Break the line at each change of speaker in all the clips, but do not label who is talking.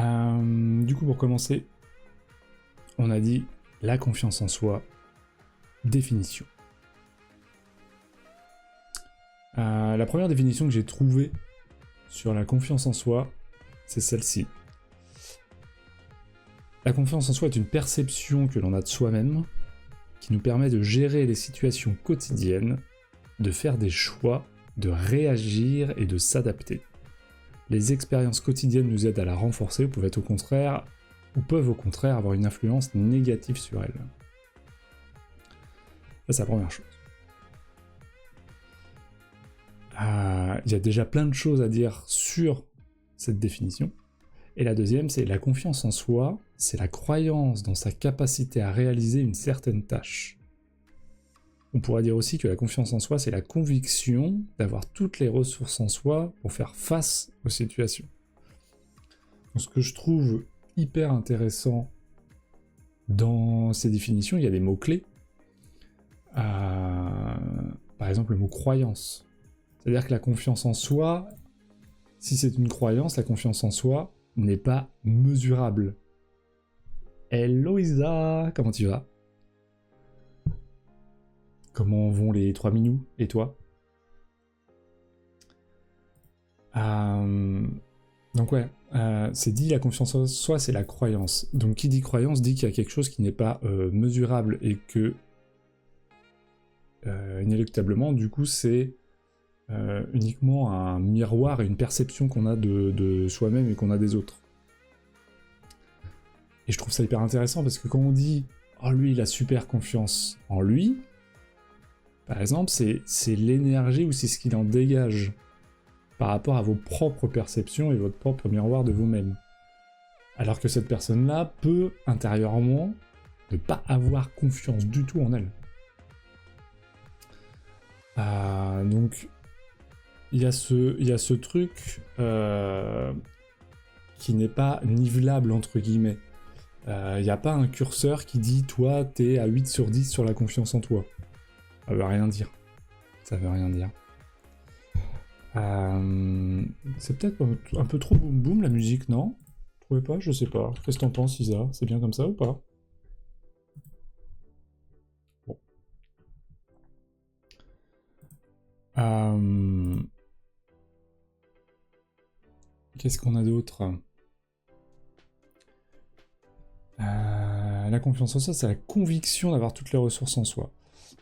Du coup, pour commencer, on a dit la confiance en soi, définition. La première définition que j'ai trouvée sur la confiance en soi, c'est celle-ci. La confiance en soi est une perception que l'on a de soi-même, qui nous permet de gérer les situations quotidiennes, de faire des choix, de réagir et de s'adapter. Les expériences quotidiennes nous aident à la renforcer, ou peuvent au contraire avoir une influence négative sur elle. Ça, c'est la première chose. Il y a déjà plein de choses à dire sur cette définition. Et la deuxième, c'est la confiance en soi, c'est la croyance dans sa capacité à réaliser une certaine tâche. On pourrait dire aussi que la confiance en soi, c'est la conviction d'avoir toutes les ressources en soi pour faire face aux situations. Donc, ce que je trouve hyper intéressant dans ces définitions, il y a des mots-clés. Par exemple, le mot croyance. C'est-à-dire que la confiance en soi, si c'est une croyance, la confiance en soi n'est pas mesurable. Hello Isa, comment tu vas? Comment vont les 3 minous? Et toi? Donc ouais, c'est dit la confiance en soi, c'est la croyance. Donc qui dit croyance dit qu'il y a quelque chose qui n'est pas mesurable et que inéluctablement, du coup, c'est uniquement un miroir et une perception qu'on a de soi-même et qu'on a des autres. Et je trouve ça hyper intéressant parce que quand on dit « Oh, lui, il a super confiance en lui », par exemple, c'est l'énergie ou c'est ce qu'il en dégage par rapport à vos propres perceptions et votre propre miroir de vous-même. Alors que cette personne-là peut, intérieurement, ne pas avoir confiance du tout en elle. Donc, il y a ce truc qui n'est pas nivelable, entre guillemets. Il n'y a pas un curseur qui dit « Toi, t'es à 8 sur 10 sur la confiance en toi ». Ça veut rien dire. Ça veut rien dire. C'est peut-être un peu trop boum boum la musique, non? Vous trouvez pas? Je sais pas. Qu'est-ce que t'en penses, Isa? C'est bien comme ça ou pas? Bon. Qu'est-ce qu'on a d'autre? La confiance en soi, c'est la conviction d'avoir toutes les ressources en soi.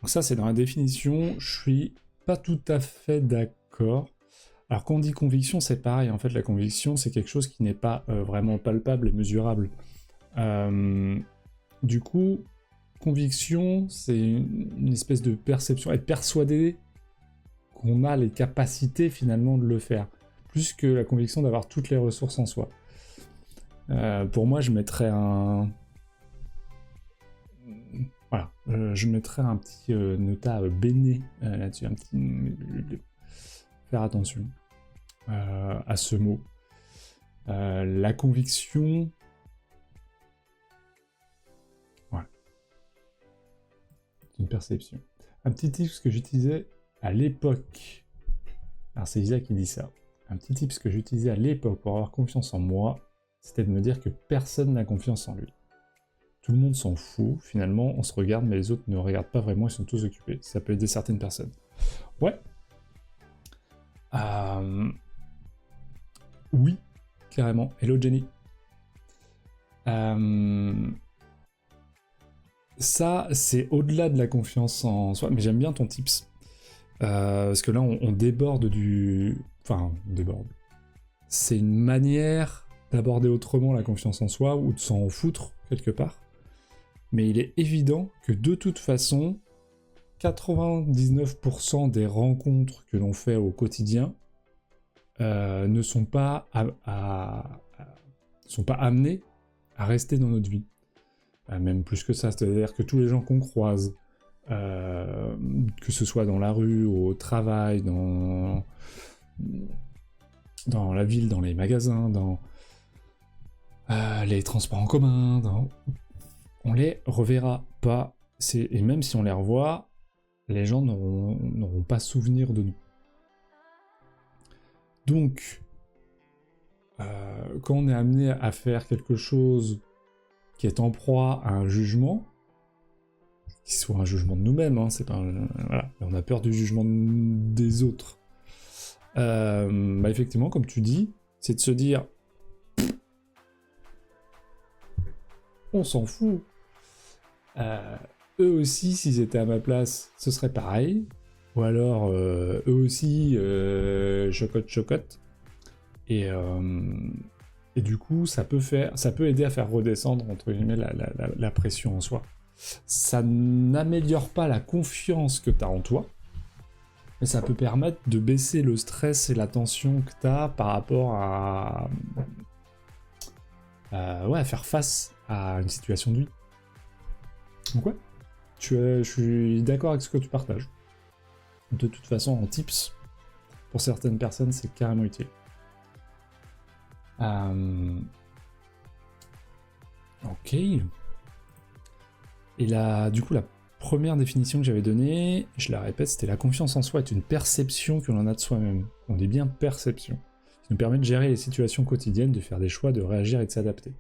Donc ça, c'est dans la définition, je suis pas tout à fait d'accord. Alors quand on dit conviction, c'est pareil, en fait la conviction c'est quelque chose qui n'est pas vraiment palpable et mesurable. Du coup, conviction, c'est une espèce de perception, être persuadé qu'on a les capacités finalement de le faire, plus que la conviction d'avoir toutes les ressources en soi. Pour moi, je mettrais un... Voilà, je mettrais un petit nota bene là-dessus, un petit... Faire attention à ce mot. La conviction... Voilà. C'est une perception. Un petit tips que j'utilisais à l'époque. Alors c'est Isa qui dit ça. Un petit tips que j'utilisais à l'époque pour avoir confiance en moi, c'était de me dire que personne n'a confiance en lui. Tout le monde s'en fout, finalement, on se regarde, mais les autres ne regardent pas vraiment, ils sont tous occupés. Ça peut aider certaines personnes. Ouais. Oui, carrément. Hello Jenny. Ça, c'est au-delà de la confiance en soi, mais j'aime bien ton tips. Parce que là, on déborde du... Enfin, on déborde. C'est une manière d'aborder autrement la confiance en soi, ou de s'en foutre, quelque part. Mais il est évident que de toute façon, 99% des rencontres que l'on fait au quotidien ne sont pas amenées à rester dans notre vie. Même plus que ça, c'est-à-dire que tous les gens qu'on croise, que ce soit dans la rue, au travail, dans la ville, dans les magasins, dans les transports en commun, on les reverra pas. Et même si on les revoit, les gens n'auront pas souvenir de nous. Donc, quand on est amené à faire quelque chose qui est en proie à un jugement, qui soit un jugement de nous-mêmes, hein, c'est pas voilà, on a peur du jugement des autres. Effectivement, comme tu dis, c'est de se dire on s'en fout. Eux aussi, s'ils étaient à ma place, ce serait pareil. Ou alors, eux aussi, chocotte. Et du coup, ça peut aider à faire redescendre, entre guillemets, la pression en soi. Ça n'améliore pas la confiance que tu as en toi, mais ça peut permettre de baisser le stress et la tension que tu as par rapport à faire face à une situation de vie. Donc ouais, je suis d'accord avec ce que tu partages. De toute façon, en tips, pour certaines personnes, c'est carrément utile. Ok. Et là, du coup, la première définition que j'avais donnée, je la répète, c'était la confiance en soi est une perception que l'on a de soi-même. On dit bien perception. Qui nous permet de gérer les situations quotidiennes, de faire des choix, de réagir et de s'adapter.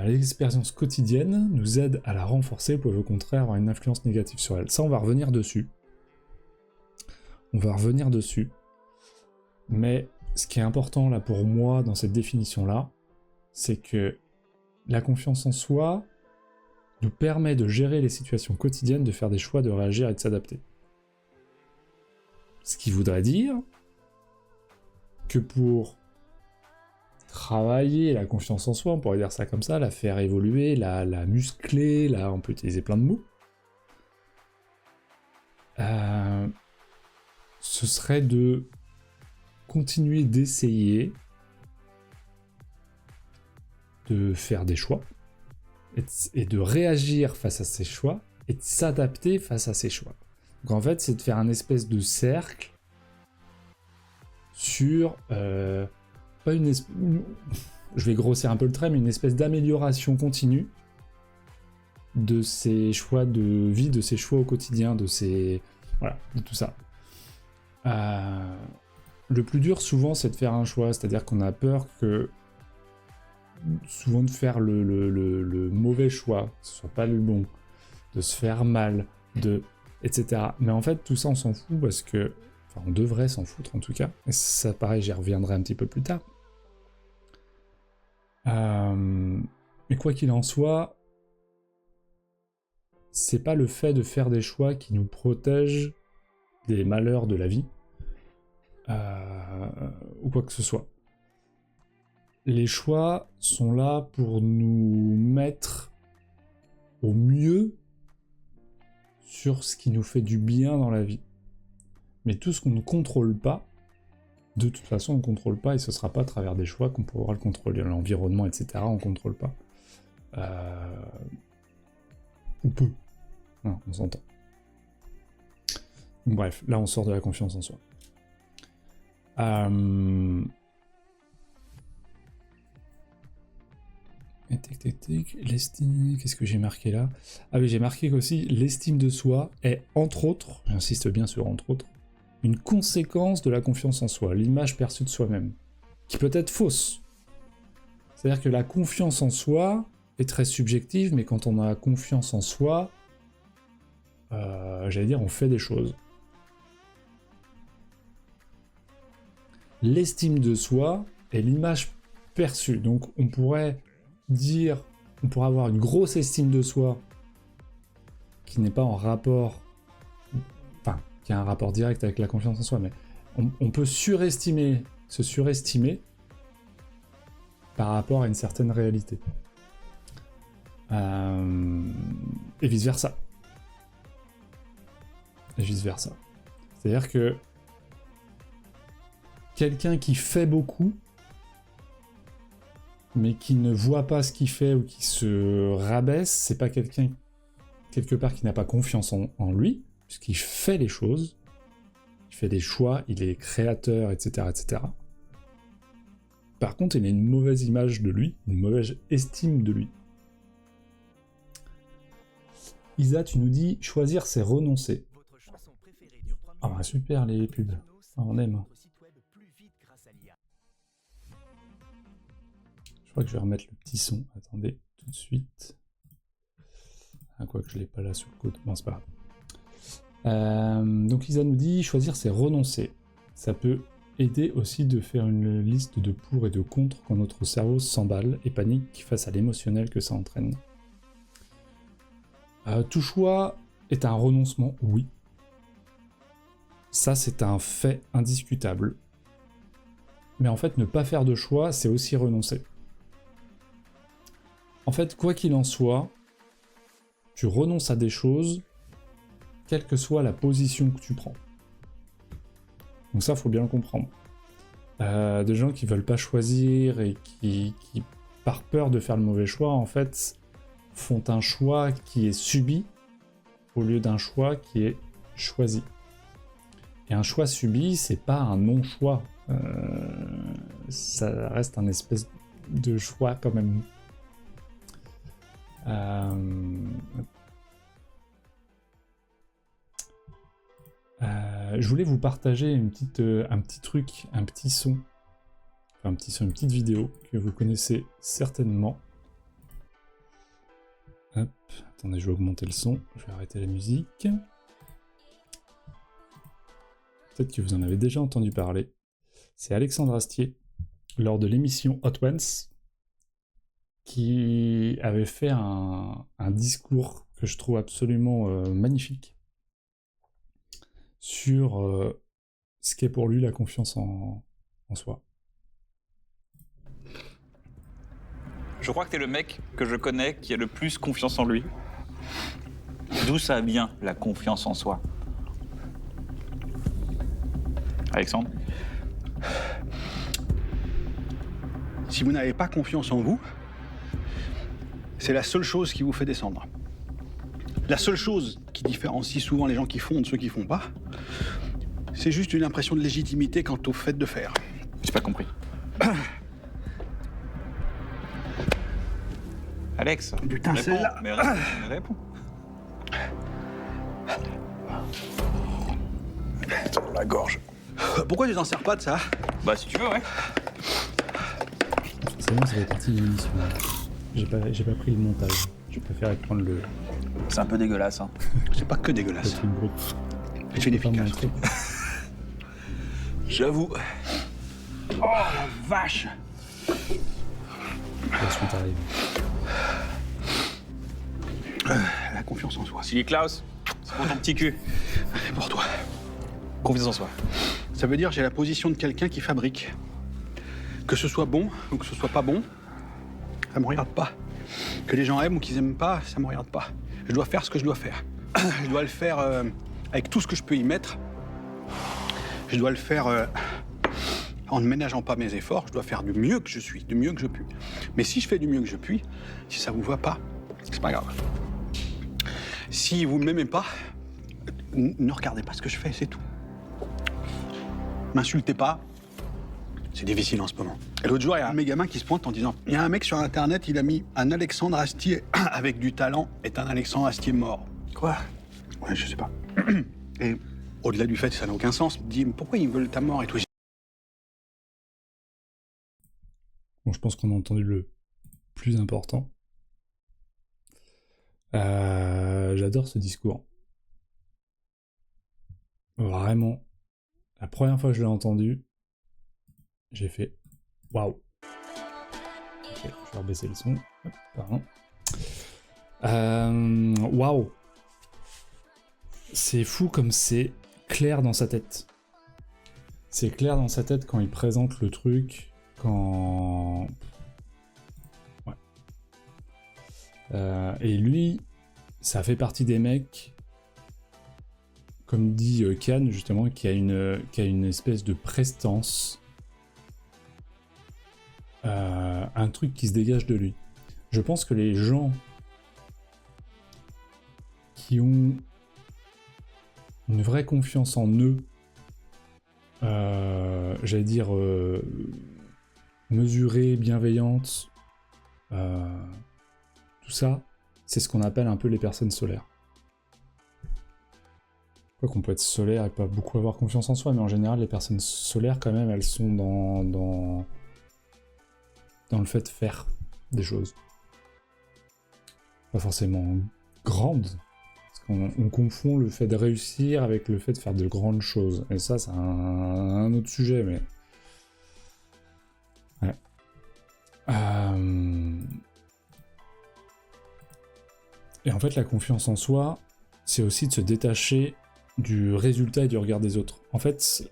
L'expérience quotidienne nous aide à la renforcer, peut au contraire avoir une influence négative sur elle. Ça, on va revenir dessus. Mais ce qui est important là pour moi dans cette définition-là, c'est que la confiance en soi nous permet de gérer les situations quotidiennes, de faire des choix, de réagir et de s'adapter. Ce qui voudrait dire que pour travailler la confiance en soi, on pourrait dire ça comme ça, la faire évoluer, la muscler, là on peut utiliser plein de mots, ce serait de continuer d'essayer de faire des choix et de réagir face à ces choix et de s'adapter face à ces choix. Donc en fait, c'est de faire un espèce de cercle sur pas une je vais grossir un peu le trait, mais une espèce d'amélioration continue de ces choix de vie, de ces choix au quotidien, de tout ça. Le plus dur souvent, c'est de faire un choix, c'est-à-dire qu'on a peur souvent de faire le mauvais choix, que ce soit pas le bon, de se faire mal, etc. Mais en fait, tout ça, on s'en fout parce que, on devrait s'en foutre en tout cas. Et ça, pareil, j'y reviendrai un petit peu plus tard. Mais quoi qu'il en soit, c'est pas le fait de faire des choix qui nous protège des malheurs de la vie, ou quoi que ce soit. Les choix sont là pour nous mettre au mieux sur ce qui nous fait du bien dans la vie. Mais tout ce qu'on ne contrôle pas, de toute façon on ne contrôle pas, et ce ne sera pas à travers des choix qu'on pourra le contrôler. L'environnement, etc., on ne contrôle pas. Ou peu. Non, on s'entend. Bref, là on sort de la confiance en soi. L'estime, qu'est-ce que j'ai marqué là? Ah oui, j'ai marqué qu'aussi l'estime de soi est, entre autres, j'insiste bien sur entre autres, une conséquence de la confiance en soi, l'image perçue de soi-même, qui peut être fausse. C'est-à-dire que la confiance en soi est très subjective, mais quand on a confiance en soi, on fait des choses. L'estime de soi est l'image perçue, donc on pourrait avoir une grosse estime de soi qui n'est pas en rapport, qui a un rapport direct avec la confiance en soi, mais on peut se surestimer par rapport à une certaine réalité. Et vice versa. C'est-à-dire que quelqu'un qui fait beaucoup, mais qui ne voit pas ce qu'il fait ou qui se rabaisse, c'est pas quelqu'un, quelque part, qui n'a pas confiance en lui, puisqu'il fait les choses, il fait des choix, il est créateur, etc., etc. Par contre, il a une mauvaise image de lui, une mauvaise estime de lui. Isa, tu nous dis, choisir c'est renoncer. Ah super les pubs, on aime. crois que je vais remettre le petit son. Attendez, tout de suite. Ah, quoi que je l'ai pas là sous le coude. Bon, c'est pas grave. Donc Lisa nous dit, choisir c'est renoncer. Ça peut aider aussi de faire une liste de pour et de contre quand notre cerveau s'emballe et panique face à l'émotionnel que ça entraîne. Tout choix est un renoncement, oui. Ça, c'est un fait indiscutable. Mais en fait, ne pas faire de choix, c'est aussi renoncer. En fait, quoi qu'il en soit, tu renonces à des choses, quelle que soit la position que tu prends. Donc ça, faut bien le comprendre. Des gens qui veulent pas choisir et qui, par peur de faire le mauvais choix, en fait, font un choix qui est subi au lieu d'un choix qui est choisi. Et un choix subi, c'est pas un non-choix. Ça reste un espèce de choix quand même. Je voulais vous partager un petit truc, un petit son, une petite vidéo que vous connaissez certainement. Hop, attendez, je vais augmenter le son, je vais arrêter la musique. Peut-être que vous en avez déjà entendu parler. C'est Alexandre Astier, lors de l'émission Hot Ones, qui avait fait un discours que je trouve absolument magnifique sur ce qu'est pour lui la confiance en soi.
Je crois que t'es le mec que je connais qui a le plus confiance en lui. D'où ça vient, la confiance en soi? Alexandre?
Si vous n'avez pas confiance en vous, c'est la seule chose qui vous fait descendre. La seule chose qui différencie souvent les gens qui font de ceux qui font pas, c'est juste une impression de légitimité quant au fait de faire.
J'ai pas compris. Alex,
putain,
réponds,
celle-là.
mais réponds.
Dans la gorge. Pourquoi tu t'en sers pas de ça?
Bah si tu veux, ouais.
C'est bon, ça fait partie de l'émission. J'ai pas pris le montage. Je préfère prendre le...
C'est un peu dégueulasse, hein.
C'est pas que dégueulasse.
truc brut.
C'est inefficace. J'avoue. Oh la vache!
La suite arrive.
La confiance en soi.
Silly Klaus, c'est pour ton petit cul.
C'est pour toi.
Confiance en soi.
Ça veut dire que j'ai la position de quelqu'un qui fabrique. Que ce soit bon ou que ce soit pas bon, ça me regarde pas. Que les gens aiment ou qu'ils aiment pas, ça me regarde pas. Je dois faire ce que je dois faire. Je dois le faire avec tout ce que je peux y mettre. Je dois le faire en ne ménageant pas mes efforts. Je dois faire du mieux que je suis, du mieux que je puis. Mais si je fais du mieux que je puis, si ça vous va pas, c'est pas grave. Si vous m'aimez pas, ne regardez pas ce que je fais, c'est tout. M'insultez pas. C'est difficile en ce moment. Et l'autre jour, il y a un de mes gamins qui se pointe en disant « Il y a un mec sur Internet, il a mis un Alexandre Astier avec du talent est un Alexandre Astier mort. » Quoi? Ouais, je sais pas. Et au-delà du fait que ça n'a aucun sens, je me dis « Pourquoi ils veulent ta mort et tout ?»
Bon, je pense qu'on a entendu le plus important. J'adore ce discours. Vraiment. La première fois que je l'ai entendu, j'ai fait waouh. Ok, je vais rebaisser le son. Hop, pardon. Waouh. C'est fou comme c'est clair dans sa tête. C'est clair dans sa tête quand il présente le truc, quand... Ouais. Et lui, ça fait partie des mecs, comme dit Kian, justement, qui a une espèce de prestance, un truc qui se dégage de lui. Je pense que les gens qui ont une vraie confiance en eux, j'allais dire mesurée, bienveillante, tout ça, c'est ce qu'on appelle un peu les personnes solaires. Quoi qu'on peut être solaire et pas beaucoup avoir confiance en soi, mais en général, les personnes solaires, quand même, elles sont dans dans le fait de faire des choses. Pas forcément grandes, parce qu'on confond le fait de réussir avec le fait de faire de grandes choses. Et ça, c'est un autre sujet, mais... Ouais. Et en fait, la confiance en soi, c'est aussi de se détacher du résultat et du regard des autres. En fait,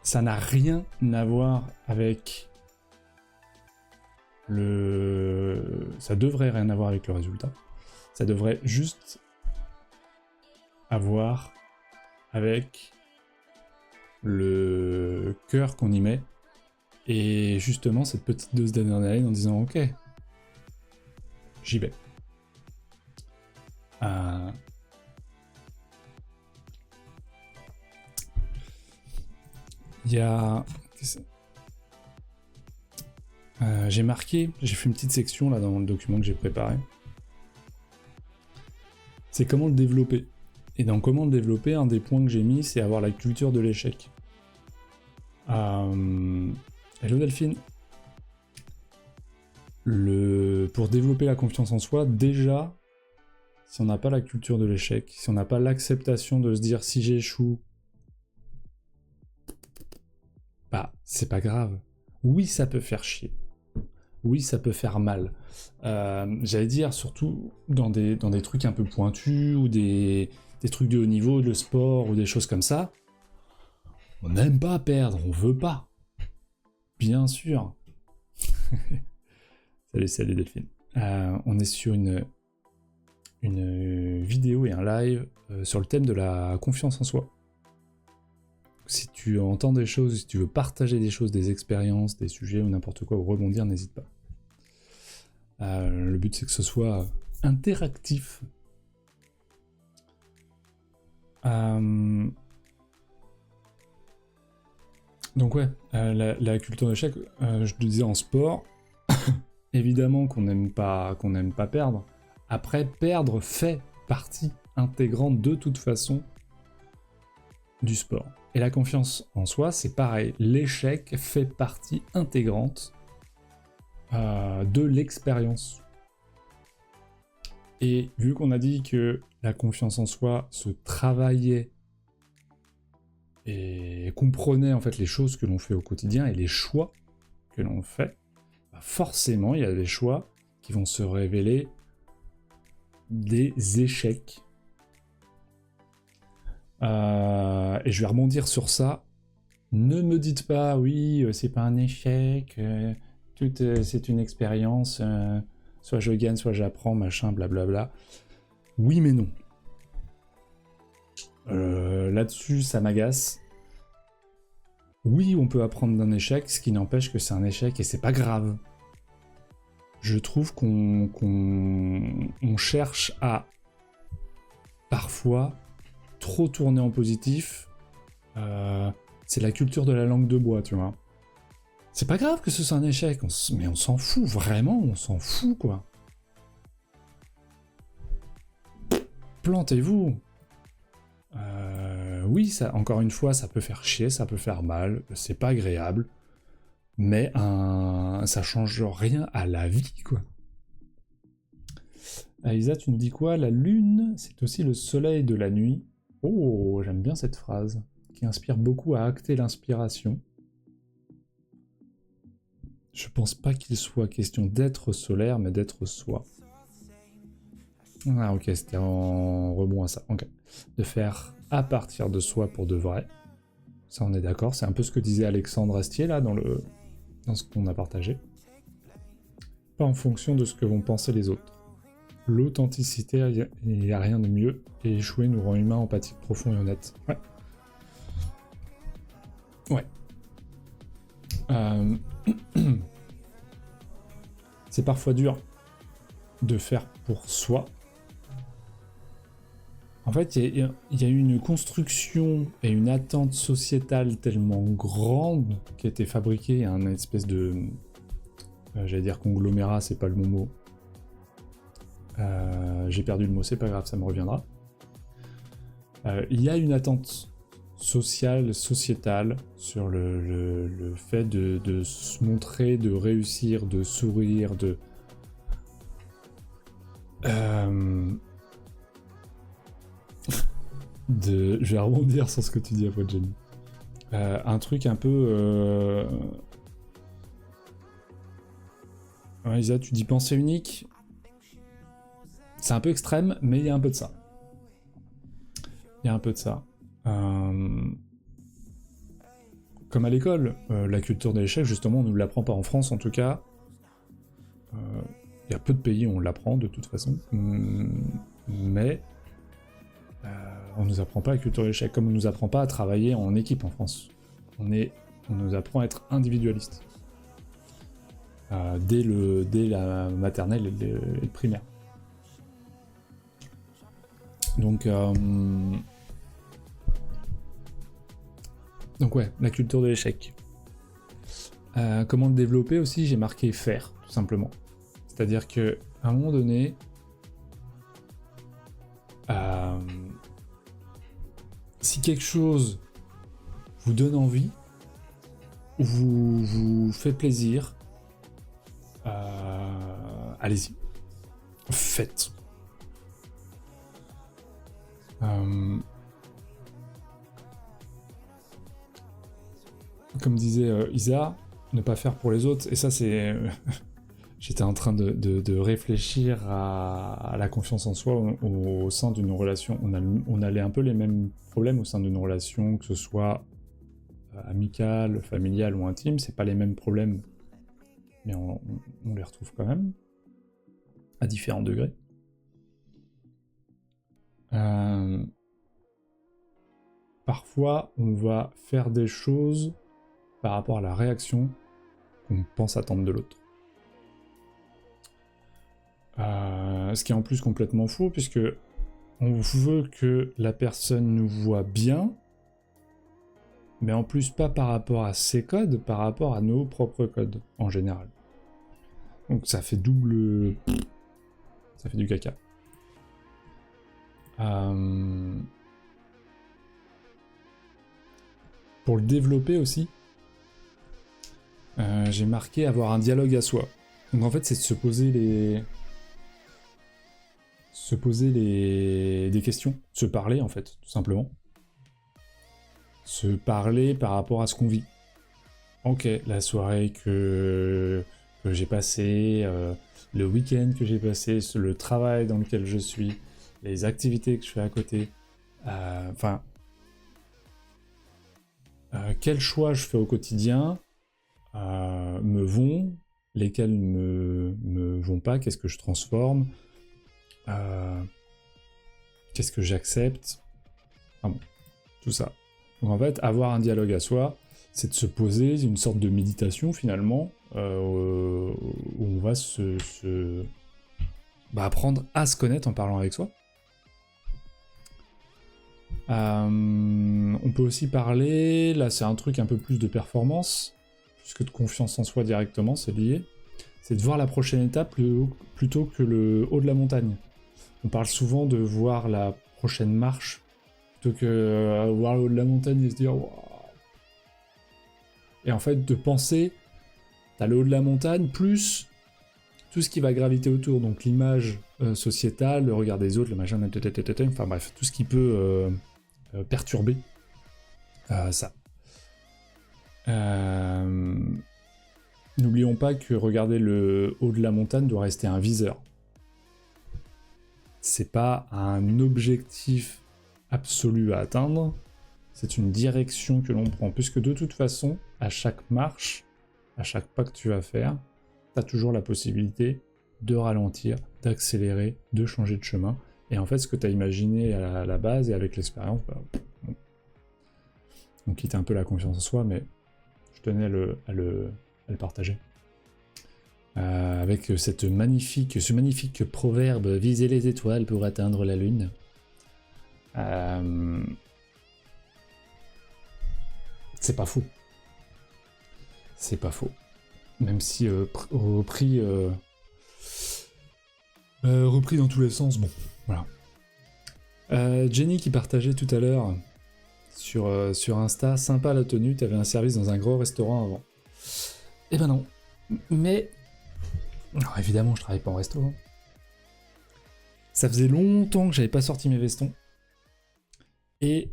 ça n'a rien à voir avec ça devrait rien avoir avec le résultat. Ça devrait juste avoir avec le cœur qu'on y met et justement cette petite dose d'adrénaline en disant ok, j'y vais. Il y a... j'ai fait une petite section là dans le document que j'ai préparé. C'est comment le développer. Et dans comment le développer, un des points que j'ai mis, c'est avoir la culture de l'échec. Hello Delphine. Pour développer la confiance en soi, déjà, si on n'a pas la culture de l'échec, si on n'a pas l'acceptation de se dire si j'échoue, bah, c'est pas grave. Oui, ça peut faire chier. Oui, ça peut faire mal. J'allais dire, surtout dans des trucs un peu pointus, ou des trucs de haut niveau, le sport, ou des choses comme ça, on n'aime pas perdre, on veut pas. Bien sûr. Salut Delphine. On est sur une vidéo et un live sur le thème de la confiance en soi. Si tu entends des choses, si tu veux partager des choses, des expériences, des sujets ou n'importe quoi, ou rebondir, n'hésite pas. Le but c'est que ce soit interactif. Donc ouais, la culture d'échec, je te disais en sport, évidemment qu'on n'aime pas perdre. Après, perdre fait partie intégrante de toute façon du sport. Et la confiance en soi, c'est pareil. L'échec fait partie intégrante de l'expérience. Et vu qu'on a dit que la confiance en soi se travaillait et comprenait en fait les choses que l'on fait au quotidien et les choix que l'on fait, bah forcément il y a des choix qui vont se révéler des échecs. Et je vais rebondir sur ça. Ne me dites pas, oui, c'est pas un échec, c'est une expérience, soit je gagne, soit j'apprends, machin, blablabla. Oui, mais non. Là-dessus, ça m'agace. Oui, on peut apprendre d'un échec, ce qui n'empêche que c'est un échec et c'est pas grave. Je trouve qu'on cherche à parfois trop tourner en positif. C'est la culture de la langue de bois, tu vois. C'est pas grave que ce soit un échec, mais on s'en fout, vraiment, on s'en fout, quoi. Plantez-vous. Oui, ça, encore une fois, ça peut faire chier, ça peut faire mal, c'est pas agréable, mais ça change rien à la vie, quoi. Isa, tu nous dis quoi? La lune, c'est aussi le soleil de la nuit. Oh, j'aime bien cette phrase, qui inspire beaucoup à acter l'inspiration. Je pense pas qu'il soit question d'être solaire, mais d'être soi. Ah ok, c'était en rebond à ça. Ok. De faire à partir de soi pour de vrai. Ça, on est d'accord. C'est un peu ce que disait Alexandre Astier, là, dans ce qu'on a partagé. Pas en fonction de ce que vont penser les autres. L'authenticité, il n'y a rien de mieux. Et échouer nous rend humains, empathiques, profonds et honnêtes. Ouais. Ouais. C'est parfois dur de faire pour soi. En fait, il y a eu une construction et une attente sociétale tellement grande qui a été fabriquée à une espèce de... j'allais dire conglomérat, c'est pas le bon mot. J'ai perdu le mot, c'est pas grave, ça me reviendra. Il y a une attente social, sociétal, sur le fait de se montrer, de réussir, de sourire, je vais rebondir sur ce que tu dis après, Jenny. Un truc un peu... Ouais, Isa, tu dis pensée unique. C'est un peu extrême, mais il y a un peu de ça. Il y a un peu de ça. Comme à l'école, la culture de l'échec, justement, on ne l'apprend pas en France, en tout cas. Il y a peu de pays où on l'apprend, de toute façon. Mais on nous apprend pas la culture de l'échec, comme on nous apprend pas à travailler en équipe en France. On nous apprend à être individualiste. Dès la maternelle et le primaire. Donc ouais, la culture de l'échec. Comment le développer aussi, j'ai marqué faire, tout simplement. C'est-à-dire que à un moment donné, si quelque chose vous donne envie, ou vous fait plaisir, allez-y, faites. Comme disait Isa, ne pas faire pour les autres, et ça c'est... J'étais en train de réfléchir à la confiance en soi au sein d'une relation. On a un peu les mêmes problèmes au sein d'une relation, que ce soit amicale, familiale ou intime, c'est pas les mêmes problèmes, mais on les retrouve quand même, à différents degrés. Parfois, on va faire des choses par rapport à la réaction qu'on pense attendre de l'autre. Ce qui est en plus complètement faux, puisque on veut que la personne nous voit bien, mais en plus pas par rapport à ses codes, par rapport à nos propres codes, en général. Donc ça fait double... Ça fait du caca. Pour le développer aussi, j'ai marqué avoir un dialogue à soi. Donc en fait, c'est de se poser des questions, se parler en fait, tout simplement. Se parler par rapport à ce qu'on vit. Ok, la soirée que j'ai passée, le week-end que j'ai passé, le travail dans lequel je suis, les activités que je fais à côté, quels choix je fais au quotidien me vont, lesquels me vont pas, qu'est-ce que je transforme, qu'est-ce que j'accepte, enfin bon, tout ça. Donc en fait, avoir un dialogue à soi, c'est de se poser une sorte de méditation finalement, où on va apprendre à se connaître en parlant avec soi. On peut aussi parler, là c'est un truc un peu plus de performance, plus que de confiance en soi directement, c'est lié, c'est de voir la prochaine étape plutôt que le haut de la montagne. On parle souvent de voir la prochaine marche, plutôt que voir le haut de la montagne et se dire wow. Et en fait de penser, t'as le haut de la montagne, plus tout ce qui va graviter autour, donc l'image sociétale, le regard des autres, le machin, enfin bref, tout ce qui peut perturber ça. N'oublions pas que regarder le haut de la montagne doit rester un viseur. C'est pas un objectif absolu à atteindre, c'est une direction que l'on prend, puisque de toute façon, à chaque marche, à chaque pas que tu vas faire, t'as toujours la possibilité de ralentir, d'accélérer, de changer de chemin. Et en fait, ce que tu as imaginé à la base et avec l'expérience, on quitte un peu la confiance en soi, mais je tenais à le partager. Avec ce magnifique proverbe « Visez les étoiles pour atteindre la lune ». C'est pas faux. C'est pas faux. Même si repris dans tous les sens, bon, voilà. Jenny qui partageait tout à l'heure sur Insta, sympa la tenue, t'avais un service dans un gros restaurant avant. Eh ben non. Mais... Alors évidemment, je travaille pas en resto. Hein. Ça faisait longtemps que j'avais pas sorti mes vestons. Et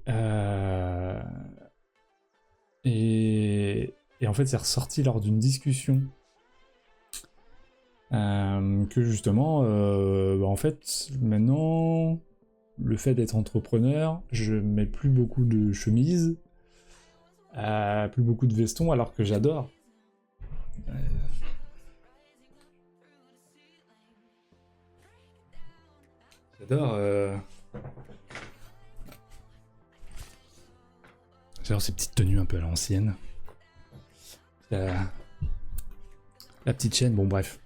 en fait, c'est ressorti lors d'une discussion que justement, en fait, maintenant, le fait d'être entrepreneur, je mets plus beaucoup de chemises, plus beaucoup de vestons, alors que j'adore. J'adore ces petites tenues un peu à l'ancienne. La petite chaîne, bon bref.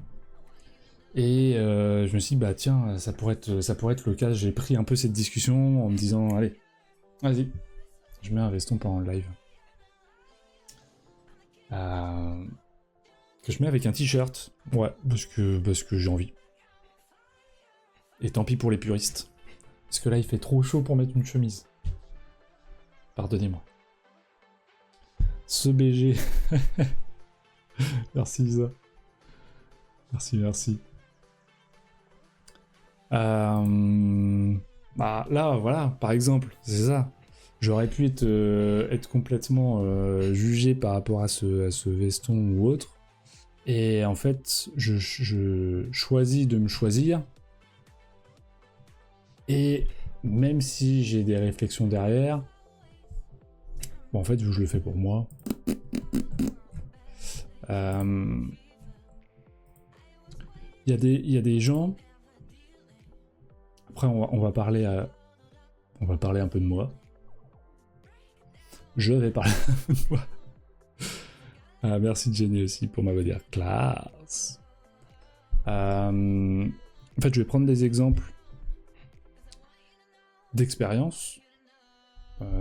Et je me suis dit, bah tiens, ça pourrait être le cas. J'ai pris un peu cette discussion en me disant, allez, vas-y, je mets un veston pendant le live. Que je mets avec un t-shirt. Ouais, parce que j'ai envie. Et tant pis pour les puristes. Parce que là, il fait trop chaud pour mettre une chemise. Pardonnez-moi. Ce BG. Merci Isa. Merci. Bah là, voilà, par exemple, c'est ça. J'aurais pu être complètement jugé par rapport à ce veston ou autre. Et en fait, je choisis de me choisir. Et même si j'ai des réflexions derrière, bon, en fait, je le fais pour moi. Il y a des gens. Après, on va parler un peu de moi. Je vais parler un peu de moi. Merci Jenny aussi pour ma dire classe. En fait, je vais prendre des exemples d'expérience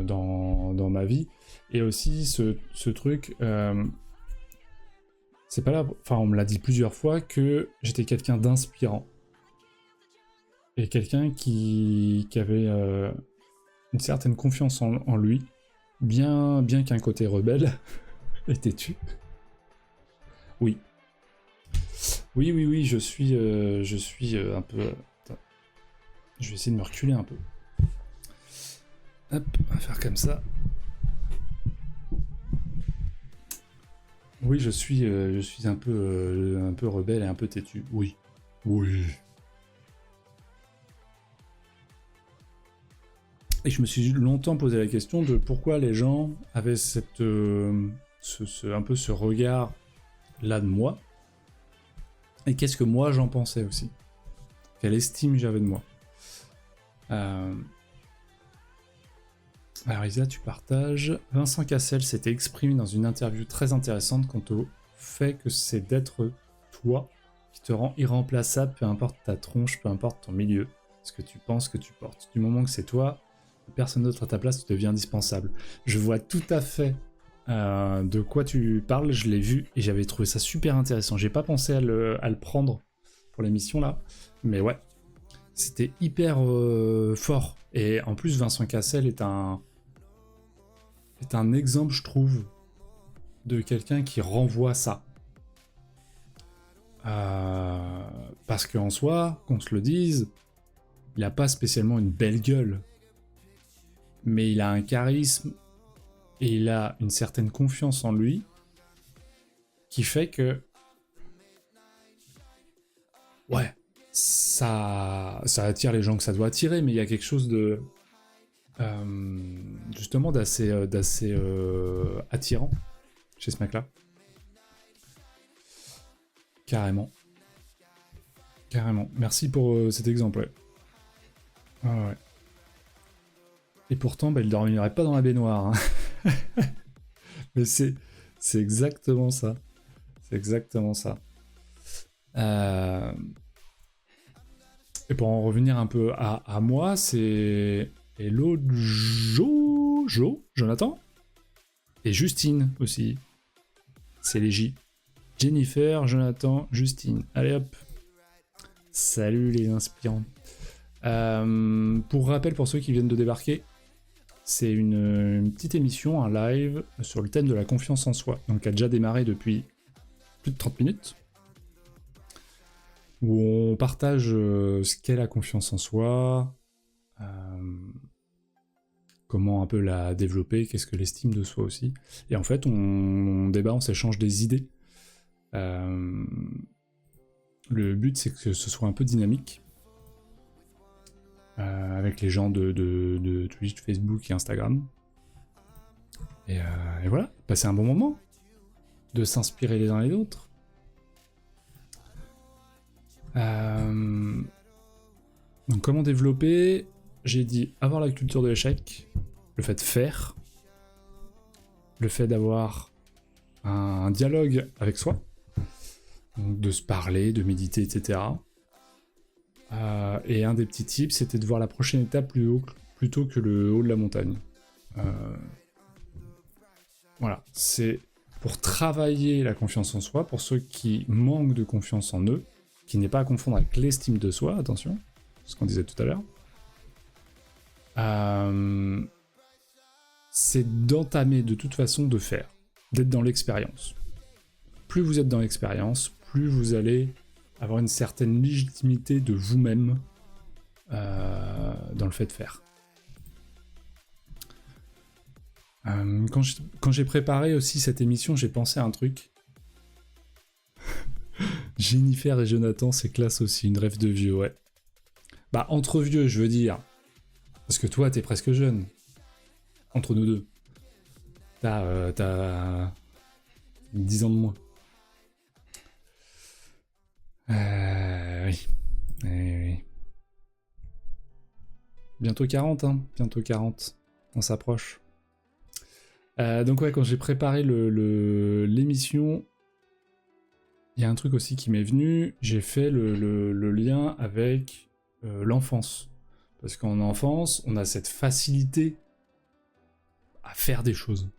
dans ma vie, et aussi ce truc, c'est pas là, enfin on me l'a dit plusieurs fois que j'étais quelqu'un d'inspirant et quelqu'un qui avait une certaine confiance en lui, bien qu'un côté rebelle et têtu. Oui, je suis un peu. Attends. Je vais essayer de me reculer un peu. Hop, on va faire comme ça. Oui, je suis un peu rebelle et un peu têtu. Oui. Et je me suis longtemps posé la question de pourquoi les gens avaient un peu ce regard là de moi. Et qu'est-ce que moi j'en pensais aussi. Quelle estime j'avais de moi. Alors Isa, tu partages. Vincent Cassel s'était exprimé dans une interview très intéressante quant au fait que c'est d'être toi qui te rend irremplaçable, peu importe ta tronche, peu importe ton milieu, ce que tu penses que tu portes. Du moment que c'est toi, personne d'autre à ta place, tu deviens indispensable. Je vois tout à fait de quoi tu parles, je l'ai vu et j'avais trouvé ça super intéressant. J'ai pas pensé à le prendre pour l'émission là, mais ouais, c'était hyper fort. Et en plus, Vincent Cassel est un exemple, je trouve, de quelqu'un qui renvoie ça. Parce qu'en soi, qu'on se le dise, il n'a pas spécialement une belle gueule, mais il a un charisme et il a une certaine confiance en lui qui fait que ouais, ça attire les gens que ça doit attirer, mais il y a quelque chose de justement d'assez attirant chez ce mec-là. Carrément. Merci pour cet exemple, ouais. Ouais. Et pourtant, il dormirait pas dans la baignoire. Hein. Mais c'est exactement ça. C'est exactement ça. Et pour en revenir un peu à moi, c'est Hello Jonathan et Justine aussi. C'est les J. Jennifer, Jonathan, Justine. Allez hop. Salut les inspirants. Pour rappel, pour ceux qui viennent de débarquer, c'est une petite émission, un live sur le thème de la confiance en soi, donc qui a déjà démarré depuis plus de 30 minutes, où on partage ce qu'est la confiance en soi, comment un peu la développer, qu'est-ce que l'estime de soi aussi. Et en fait, on débat, on s'échange des idées. Le but, c'est que ce soit un peu dynamique, avec les gens de Twitch, Facebook et Instagram. Et voilà, passer un bon moment, de s'inspirer les uns les autres. Donc comment développer? J'ai dit avoir la culture de l'échec, le fait de faire, le fait d'avoir un dialogue avec soi, donc de se parler, de méditer, etc. Et un des petits tips, c'était de voir la prochaine étape plutôt que le haut de la montagne. Voilà, c'est pour travailler la confiance en soi, pour ceux qui manquent de confiance en eux, qui n'est pas à confondre avec l'estime de soi, attention, ce qu'on disait tout à l'heure. C'est d'entamer de toute façon, de faire, d'être dans l'expérience. Plus vous êtes dans l'expérience, plus vous allez avoir une certaine légitimité de vous-même dans le fait de faire. Quand j'ai préparé aussi cette émission, j'ai pensé à un truc. Jennifer et Jonathan, c'est classe aussi, une rêve de vieux, ouais. Bah, entre vieux, je veux dire. Parce que toi, t'es presque jeune. Entre nous deux. T'as 10 ans de moins. Oui. Oui. Bientôt 40, hein. Bientôt 40. On s'approche. Donc ouais, quand j'ai préparé l'émission, il y a un truc aussi qui m'est venu. J'ai fait le lien avec l'enfance. Parce qu'en enfance, on a cette facilité à faire des choses.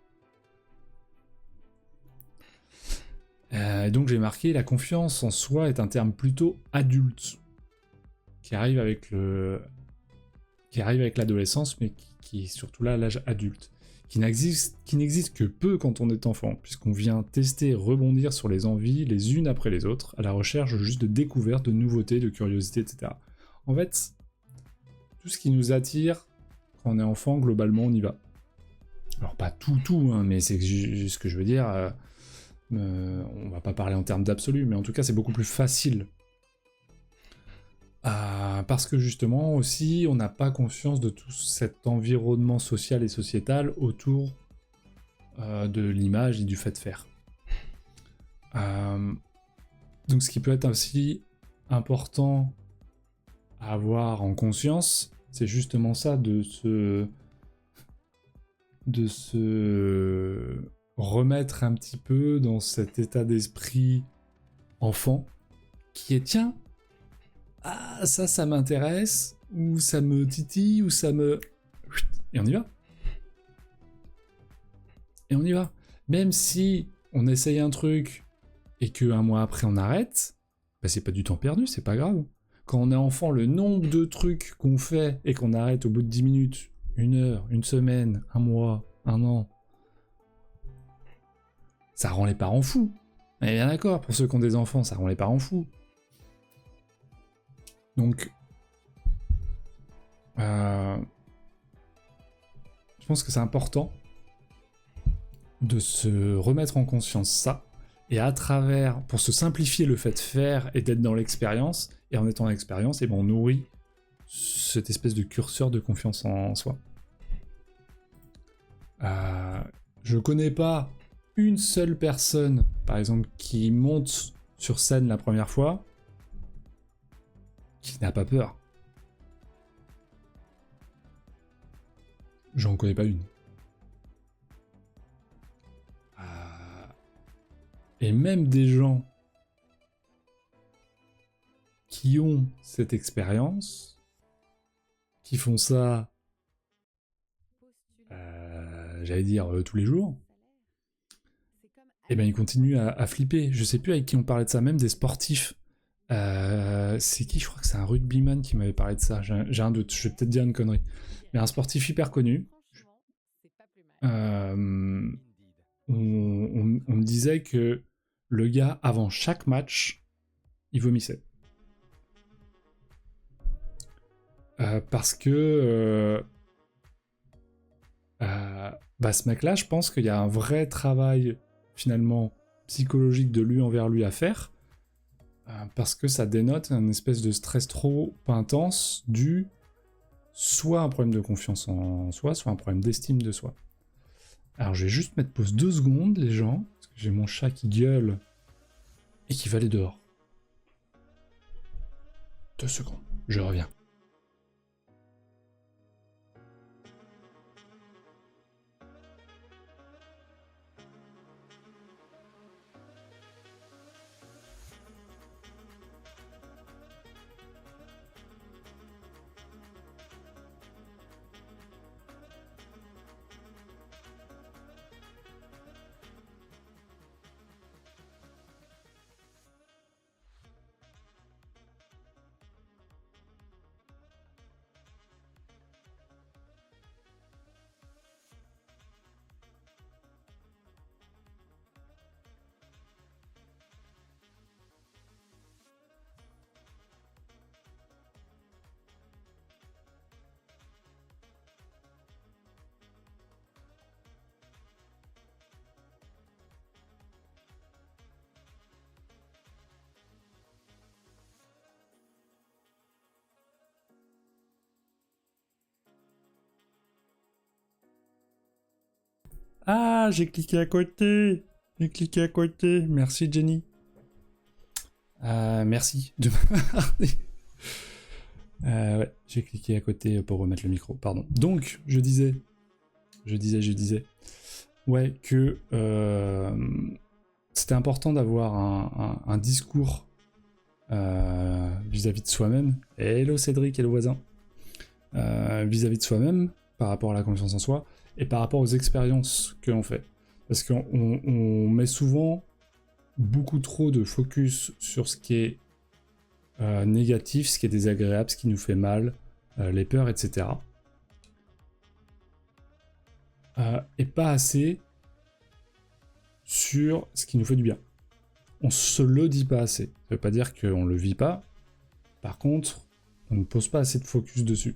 Donc j'ai marqué, la confiance en soi est un terme plutôt adulte, qui arrive avec l'adolescence, mais qui est surtout là à l'âge adulte, qui n'existe que peu quand on est enfant, puisqu'on vient tester, rebondir sur les envies les unes après les autres, à la recherche juste de découvertes, de nouveautés, de curiosité, etc. En fait, tout ce qui nous attire quand on est enfant, globalement, on y va. Alors pas tout, hein, mais c'est juste ce que je veux dire. On va pas parler en termes d'absolu, mais en tout cas, c'est beaucoup plus facile. Parce que justement, aussi, on n'a pas conscience de tout cet environnement social et sociétal autour de l'image et du fait de faire. Donc ce qui peut être aussi important à avoir en conscience, c'est justement ça, de se remettre un petit peu dans cet état d'esprit enfant qui est tiens, ça m'intéresse, ou ça me titille, ou ça me... Et on y va. Et on y va. Même si on essaye un truc et qu'un mois après on arrête, bah c'est pas du temps perdu, c'est pas grave. Quand on est enfant, le nombre de trucs qu'on fait et qu'on arrête au bout de 10 minutes, 1 heure, 1 semaine, 1 mois, 1 an, ça rend les parents fous. On est bien d'accord, pour ceux qui ont des enfants, ça rend les parents fous. Donc, je pense que c'est important de se remettre en conscience ça, et à travers, pour se simplifier le fait de faire et d'être dans l'expérience, et en étant dans l'expérience, et ben on nourrit cette espèce de curseur de confiance en soi. Je connais pas une seule personne, par exemple, qui monte sur scène la première fois, qui n'a pas peur. J'en connais pas une. Et même des gens qui ont cette expérience, qui font ça, j'allais dire tous les jours, et ben ils continuent à flipper. Je sais plus avec qui on parlait de ça, même des sportifs. C'est qui? Je crois que c'est un rugbyman qui m'avait parlé de ça. J'ai un doute, je vais peut-être dire une connerie. Mais un sportif hyper connu, on me disait que le gars, avant chaque match, il vomissait. Parce que ce mec-là, je pense qu'il y a un vrai travail, finalement, psychologique de lui envers lui à faire, parce que ça dénote un espèce de stress trop intense dû soit à un problème de confiance en soi, soit un problème d'estime de soi. Alors je vais juste mettre pause 2 secondes, les gens, parce que j'ai mon chat qui gueule et qui va aller dehors. 2 secondes, je reviens. Ah, j'ai cliqué à côté. J'ai cliqué à côté. Merci Jenny. Merci de m'avoir dit. Ouais, j'ai cliqué à côté pour remettre le micro, pardon. Donc, je disais. Ouais, que c'était important d'avoir un discours vis-à-vis de soi-même. Hello Cédric et le voisin. Vis-à-vis de soi-même, par rapport à la confiance en soi, et par rapport aux expériences que l'on fait. Parce qu'on met souvent beaucoup trop de focus sur ce qui est négatif, ce qui est désagréable, ce qui nous fait mal, les peurs, etc. Et pas assez sur ce qui nous fait du bien. On se le dit pas assez. Ça veut pas dire qu'on le vit pas. Par contre, on ne pose pas assez de focus dessus.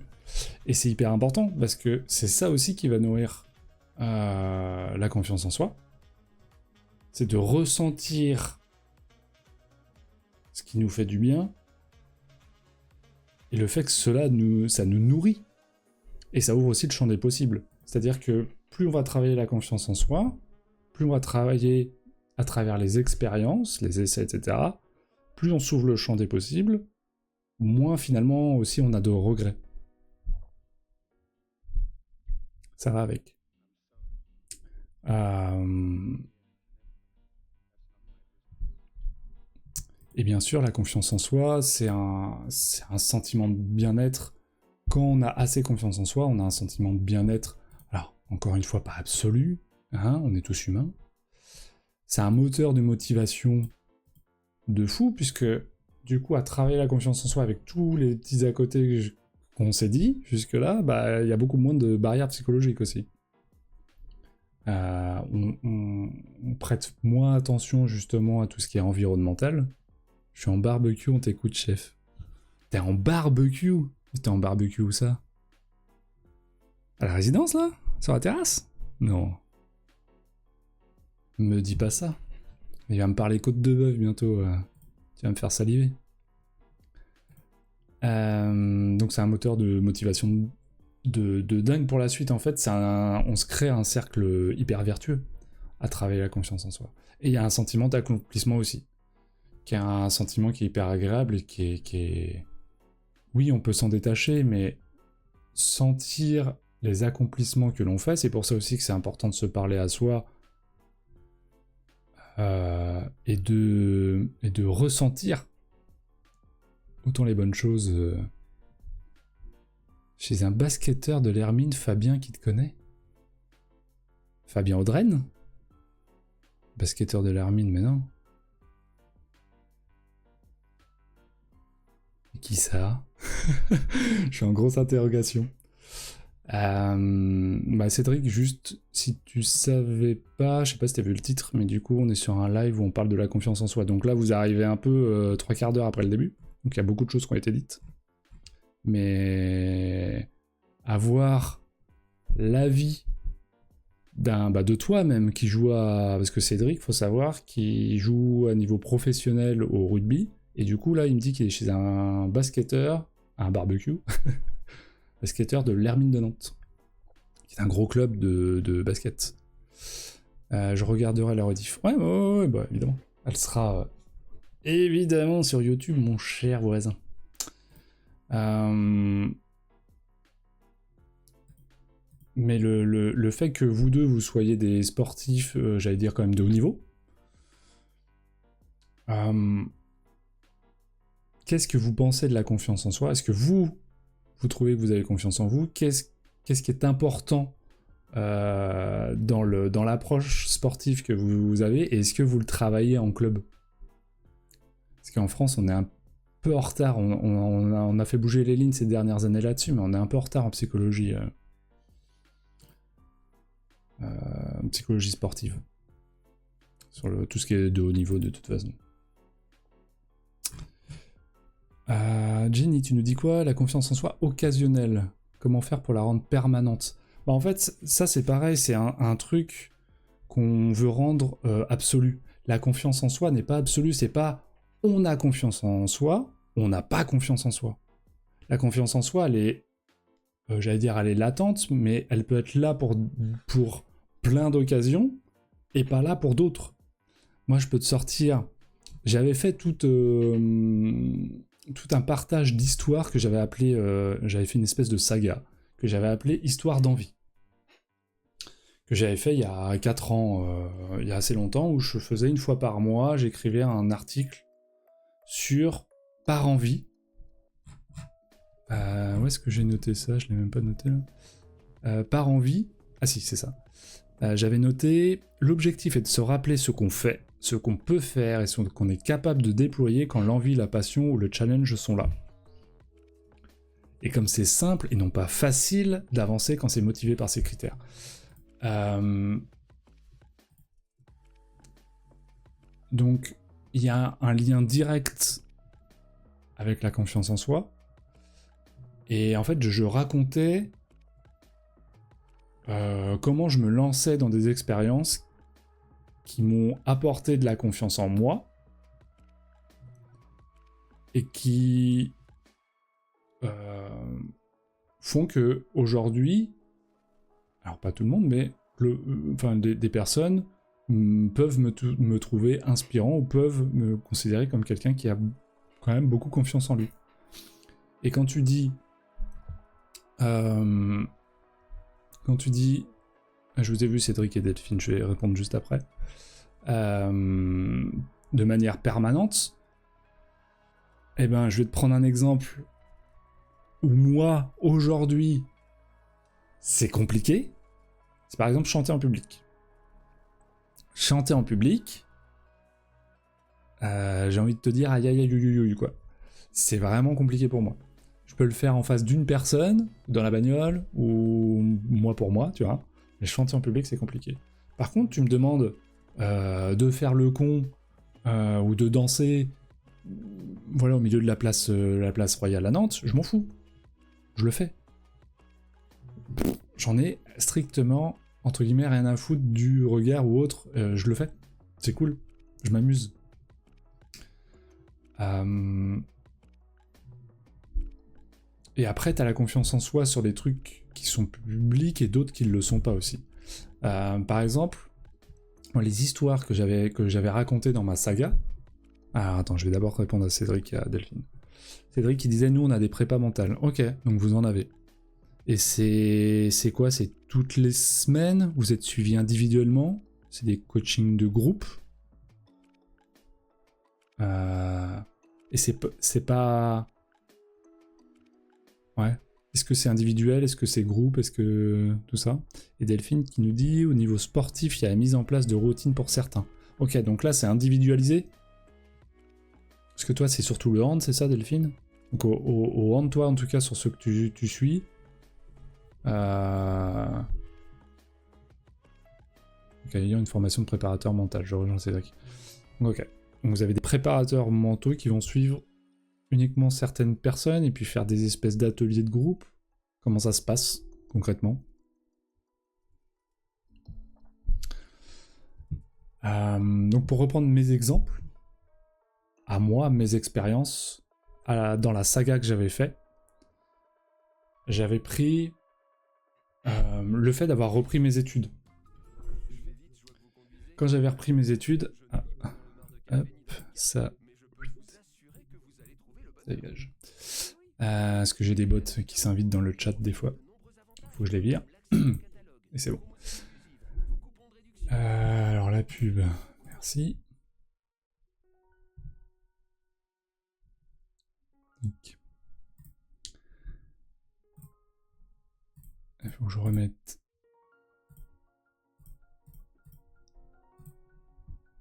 Et c'est hyper important, parce que c'est ça aussi qui va nourrir la confiance en soi. C'est de ressentir ce qui nous fait du bien, et le fait que ça nous nourrit. Et ça ouvre aussi le champ des possibles. C'est-à-dire que plus on va travailler la confiance en soi, plus on va travailler à travers les expériences, les essais, etc., plus on s'ouvre le champ des possibles, moins finalement aussi on a de regrets. Ça va avec. Et bien sûr, la confiance en soi, c'est un sentiment de bien-être. Quand on a assez confiance en soi, on a un sentiment de bien-être. Alors, encore une fois, pas absolu, hein, on est tous humains. C'est un moteur de motivation de fou, puisque du coup, à travailler la confiance en soi avec tous les petits à côté qu'on s'est dit jusque-là, il y a beaucoup moins de barrières psychologiques aussi. On prête moins attention justement à tout ce qui est environnemental. Je suis en barbecue, on t'écoute, chef. T'es en barbecue? T'es en barbecue où ça? À la résidence, là? Sur la terrasse? Non. Me dis pas ça. Il va me parler côte de bœuf bientôt. Tu vas me faire saliver. Donc c'est un moteur de motivation de dingue pour la suite. En fait, on se crée un cercle hyper vertueux à travailler la confiance en soi. Et il y a un sentiment d'accomplissement aussi, qui est un sentiment qui est hyper agréable et qui est... Oui, on peut s'en détacher, mais sentir les accomplissements que l'on fait, c'est pour ça aussi que c'est important de se parler à soi et de ressentir autant les bonnes choses. Chez un basketteur de l'Hermine, Fabien, qui te connaît? Fabien Audrenne? Basketteur de l'Hermine, mais non. Qui ça? Je suis en grosse interrogation. Cédric, juste si tu savais pas, je sais pas si t'as vu le titre, mais du coup on est sur un live où on parle de la confiance en soi. Donc là vous arrivez un peu 3/4 d'heure après le début, donc il y a beaucoup de choses qui ont été dites. Mais avoir l'avis de toi même qui joue parce que Cédric, faut savoir, qui joue à niveau professionnel au rugby, et du coup là il me dit qu'il est chez un basketteur, un barbecue, basketteur de l'Hermine de Nantes, qui est un gros club de basket. Je regarderai la rediff. Ouais, évidemment. Elle sera évidemment sur YouTube, mon cher voisin. Mais le fait que vous deux, vous soyez des sportifs, j'allais dire quand même de haut niveau, qu'est-ce que vous pensez de la confiance en soi? Est-ce que vous trouvez que vous avez confiance en vous? Qu'est-ce qui est important dans l'approche sportive que vous avez? Et est-ce que vous le travaillez en club? Parce qu'en France, on est un peu en retard. On a fait bouger les lignes ces dernières années là-dessus, mais on est un peu en retard en psychologie. Psychologie sportive. Sur tout ce qui est de haut niveau, de toute façon. Jenny, tu nous dis quoi? La confiance en soi occasionnelle. Comment faire pour la rendre permanente? En fait, ça c'est pareil, c'est un truc qu'on veut rendre absolu. La confiance en soi n'est pas absolue, c'est pas on a confiance en soi, on n'a pas confiance en soi. La confiance en soi, elle est, elle est latente, mais elle peut être là pour plein d'occasions, et pas là pour d'autres. Moi, je peux te sortir... J'avais fait tout un partage d'histoires que j'avais appelé... j'avais fait une espèce de saga, que j'avais appelé Histoire d'envie. Que j'avais fait il y a 4 ans, il y a assez longtemps, où je faisais une fois par mois, j'écrivais un article sur Par envie. Où est-ce que j'ai noté ça? Je l'ai même pas noté là. Par envie... Ah si, c'est ça. J'avais noté, l'objectif est de se rappeler ce qu'on fait, ce qu'on peut faire et ce qu'on est capable de déployer quand l'envie, la passion ou le challenge sont là. Et comme c'est simple et non pas facile d'avancer quand c'est motivé par ces critères. Donc, il y a un lien direct avec la confiance en soi. Et en fait, je racontais comment je me lançais dans des expériences qui m'ont apporté de la confiance en moi et qui font que aujourd'hui, alors pas tout le monde, mais des personnes peuvent me trouver inspirant ou peuvent me considérer comme quelqu'un qui a quand même beaucoup confiance en lui. Et quand tu dis je vous ai vu Cédric et Delphine, je vais répondre juste après, de manière permanente, je vais te prendre un exemple où moi, aujourd'hui, c'est compliqué. C'est par exemple chanter en public. Chanter en public, j'ai envie de te dire aïe aïe aïe quoi. C'est vraiment compliqué pour moi. Je peux le faire en face d'une personne, dans la bagnole, ou moi pour moi, tu vois. Mais chanter en public, c'est compliqué. Par contre, tu me demandes de faire le con ou de danser au milieu de la place Royale à Nantes, je m'en fous. Je le fais. J'en ai strictement, entre guillemets, rien à foutre du regard ou autre. Je le fais. C'est cool. Je m'amuse. Et après, t'as la confiance en soi sur des trucs qui sont publics et d'autres qui ne le sont pas aussi. Par exemple, les histoires que j'avais racontées dans ma saga... Ah, attends, je vais d'abord répondre à Cédric et à Delphine. Cédric qui disait, nous, on a des prépas mentales. Ok, donc vous en avez. Et c'est quoi? C'est toutes les semaines? Vous êtes suivis individuellement? C'est des coachings de groupe? Et c'est pas... Ouais. Est-ce que c'est individuel? Est-ce que c'est groupe? Est-ce que... Tout ça. Et Delphine qui nous dit, au niveau sportif, il y a la mise en place de routines pour certains. Ok, donc là, c'est individualisé? Parce que toi, c'est surtout le hand, c'est ça, Delphine? Donc au hand, toi, en tout cas, sur ceux que tu suis, Donc, ayant une formation de préparateur mental, je rejoins Cédric. Ok. Donc vous avez des préparateurs mentaux qui vont suivre uniquement certaines personnes et puis faire des espèces d'ateliers de groupe. Comment ça se passe concrètement? Donc pour reprendre mes exemples, à moi, mes expériences, dans la saga que j'avais fait, j'avais pris le fait d'avoir repris mes études. Quand j'avais repris mes études, hop, ça dégage. Est-ce que j'ai des bots qui s'invitent dans le chat des fois? Faut que je les vire. Et c'est bon. Alors la pub, merci. Donc. Il faut que je remette.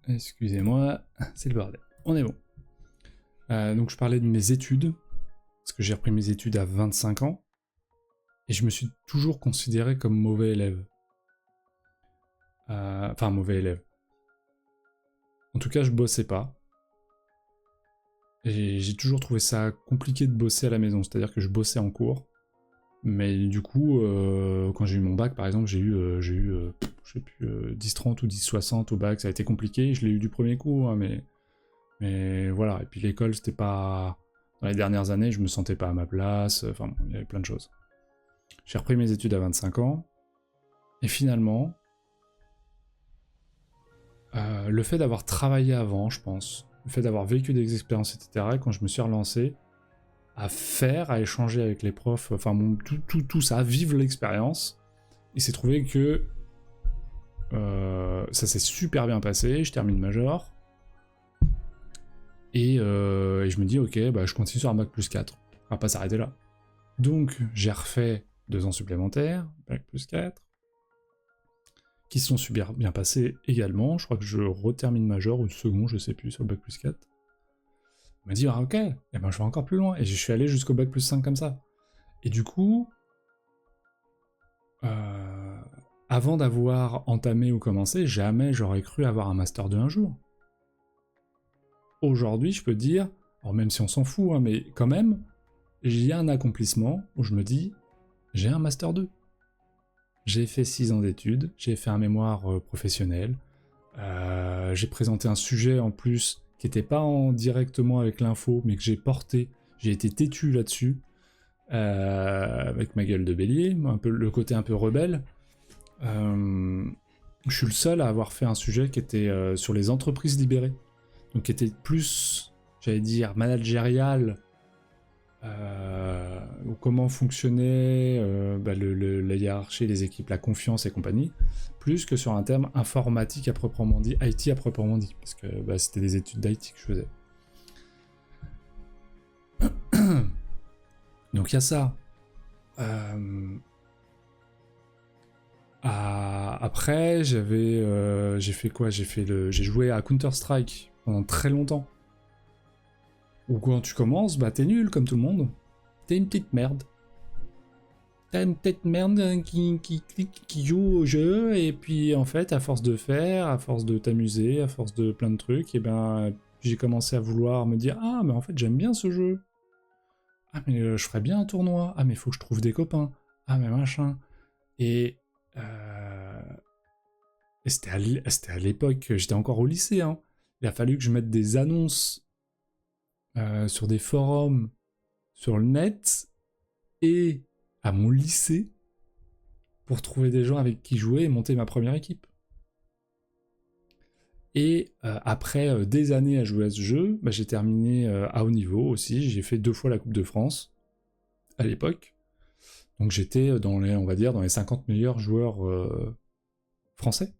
Excusez-moi, c'est le bordel. On est bon. Donc je parlais de mes études, parce que j'ai repris mes études à 25 ans, et je me suis toujours considéré comme mauvais élève. Enfin, mauvais élève. En tout cas, je bossais pas. Et j'ai toujours trouvé ça compliqué de bosser à la maison, c'est-à-dire que je bossais en cours, mais du coup, quand j'ai eu mon bac, par exemple, j'ai eu je sais plus, 10-30 ou 10-60 au bac, ça a été compliqué, je l'ai eu du premier coup, hein, mais voilà, et puis l'école, c'était pas... Dans les dernières années, je me sentais pas à ma place, enfin, bon, il y avait plein de choses. J'ai repris mes études à 25 ans, et finalement, le fait d'avoir travaillé avant, je pense, le fait d'avoir vécu des expériences, etc., quand je me suis relancé à faire, à échanger avec les profs, enfin, bon, tout ça, à vivre l'expérience, il s'est trouvé que ça s'est super bien passé, je termine major, et je me dis, ok, bah, je continue sur un bac plus 4, on va pas s'arrêter là. Donc, j'ai refait 2 ans supplémentaires, bac plus 4, qui se sont super bien passés également, je crois que je retermine major, ou second, je sais plus, sur le bac plus 4. On m'a dit, ah ok, et ben je vais encore plus loin, et je suis allé jusqu'au bac plus 5 comme ça. Et du coup, avant d'avoir entamé ou commencé, jamais j'aurais cru avoir un master 2 un jour. Aujourd'hui, je peux dire, alors même si on s'en fout, hein, mais quand même, j'ai un accomplissement où je me dis, j'ai un master 2. J'ai fait 6 ans d'études, j'ai fait un mémoire professionnel, j'ai présenté un sujet en plus qui n'était pas directement avec l'info, mais que j'ai porté, j'ai été têtu là-dessus, avec ma gueule de bélier, un peu, le côté un peu rebelle. Je suis le seul à avoir fait un sujet qui était sur les entreprises libérées, donc qui était plus, j'allais dire, managérial, ou comment fonctionnait la hiérarchie, les équipes, la confiance et compagnie, plus que sur un terme informatique à proprement dit, IT à proprement dit, parce que c'était des études d'IT que je faisais. Donc il y a ça. Après, j'ai fait quoi? J'ai joué à Counter-Strike pendant très longtemps. Ou quand tu commences, bah t'es nul comme tout le monde. T'es une petite merde. T'as une petite merde qui joue au jeu, et puis en fait, à force de faire, à force de t'amuser, à force de plein de trucs, et ben j'ai commencé à vouloir me dire, ah mais en fait j'aime bien ce jeu. Ah mais je ferais bien un tournoi. Ah mais faut que je trouve des copains. Ah mais machin. Et c'était à l'époque, j'étais encore au lycée, hein. Il a fallu que je mette des annonces sur des forums, sur le net, et à mon lycée, pour trouver des gens avec qui jouer et monter ma première équipe. Et après des années à jouer à ce jeu, j'ai terminé à haut niveau aussi, j'ai fait 2 fois la Coupe de France, à l'époque. Donc j'étais dans les 50 meilleurs joueurs français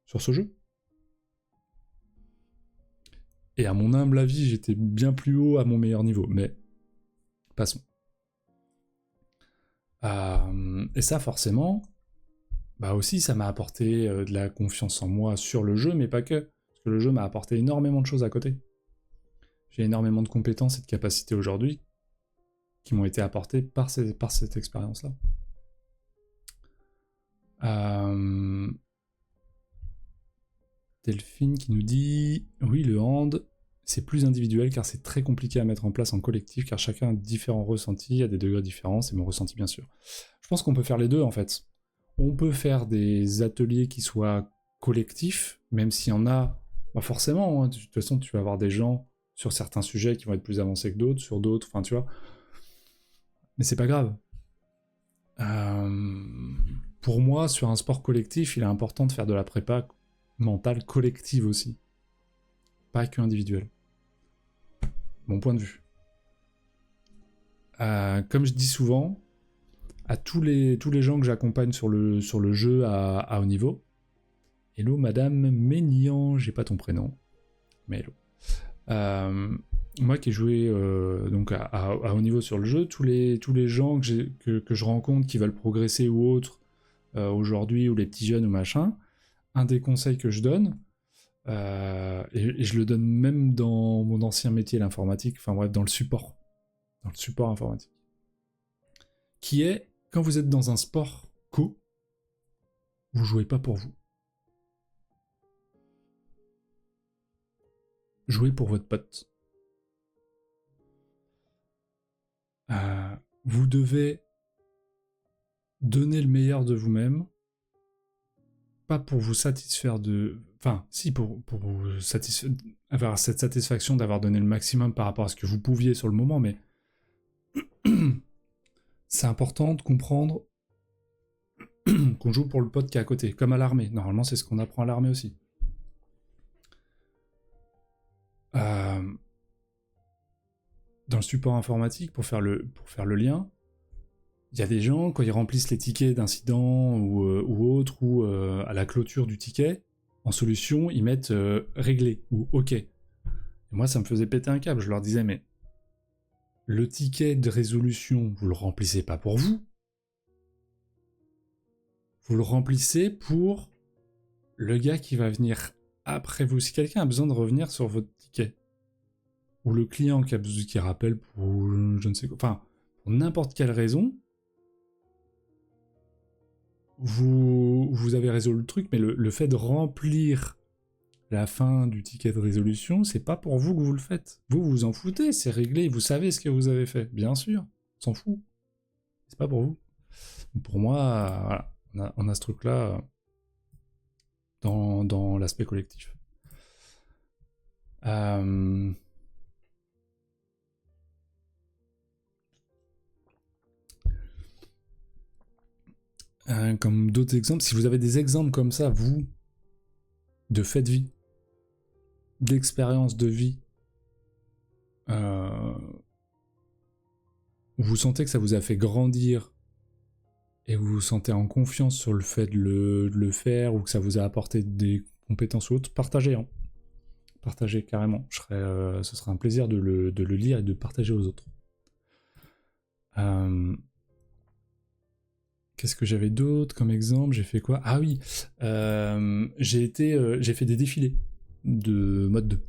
sur ce jeu. Et à mon humble avis, j'étais bien plus haut à mon meilleur niveau, mais passons. Et ça, forcément, aussi, ça m'a apporté de la confiance en moi sur le jeu, mais pas que. Parce que le jeu m'a apporté énormément de choses à côté. J'ai énormément de compétences et de capacités aujourd'hui qui m'ont été apportées par cette expérience-là. Delphine qui nous dit « Oui, le hand, c'est plus individuel car c'est très compliqué à mettre en place en collectif car chacun a différents ressentis, à des degrés différents, c'est mon ressenti bien sûr. » Je pense qu'on peut faire les deux en fait. On peut faire des ateliers qui soient collectifs, même s'il y en a, pas forcément, hein. De toute façon tu vas avoir des gens sur certains sujets qui vont être plus avancés que d'autres, sur d'autres, enfin tu vois. Mais c'est pas grave. Pour moi, sur un sport collectif, il est important de faire de la prépa mentale collective aussi. Pas que individuelle. Mon point de vue. Comme je dis souvent, à tous les gens que j'accompagne sur le jeu à haut niveau, hello madame Ménian, j'ai pas ton prénom, mais hello. Moi qui ai joué donc à haut niveau sur le jeu, tous les gens que je rencontre qui veulent progresser ou autre aujourd'hui, ou les petits jeunes ou machin, un des conseils que je donne, et je le donne même dans mon ancien métier, l'informatique, enfin bref, dans le support informatique, qui est, quand vous êtes dans un sport co, vous jouez pas pour vous. Jouez pour votre pote. Vous devez donner le meilleur de vous-même, pas pour vous satisfaire de... Enfin, si, pour vous avoir cette satisfaction d'avoir donné le maximum par rapport à ce que vous pouviez sur le moment, mais c'est important de comprendre qu'on joue pour le pote qui est à côté, comme à l'armée. Normalement, c'est ce qu'on apprend à l'armée aussi. Dans le support informatique, pour faire le lien, il y a des gens, quand ils remplissent les tickets d'incident ou autre, ou à la clôture du ticket, en solution, ils mettent réglé ou OK. Et moi, ça me faisait péter un câble. Je leur disais, mais le ticket de résolution, vous le remplissez pas pour vous. Vous le remplissez pour le gars qui va venir après vous. Si quelqu'un a besoin de revenir sur votre ticket, ou le client qui a besoin qui rappelle pour je ne sais quoi, enfin, pour n'importe quelle raison, vous avez résolu le truc, mais le fait de remplir la fin du ticket de résolution, c'est pas pour vous que vous le faites. Vous vous en foutez, c'est réglé, vous savez ce que vous avez fait, bien sûr, on s'en fout. C'est pas pour vous. Pour moi, voilà, on a ce truc-là dans l'aspect collectif. Comme d'autres exemples, si vous avez des exemples comme ça, vous, de fait de vie, d'expérience de vie, vous sentez que ça vous a fait grandir et vous vous sentez en confiance sur le fait de le faire, ou que ça vous a apporté des compétences ou autres, partagez, hein. Partagez carrément. Ce serait un plaisir de le lire et de partager aux autres. Qu'est-ce que j'avais d'autre comme exemple? J'ai fait quoi? Ah oui, j'ai fait des défilés de mode 2.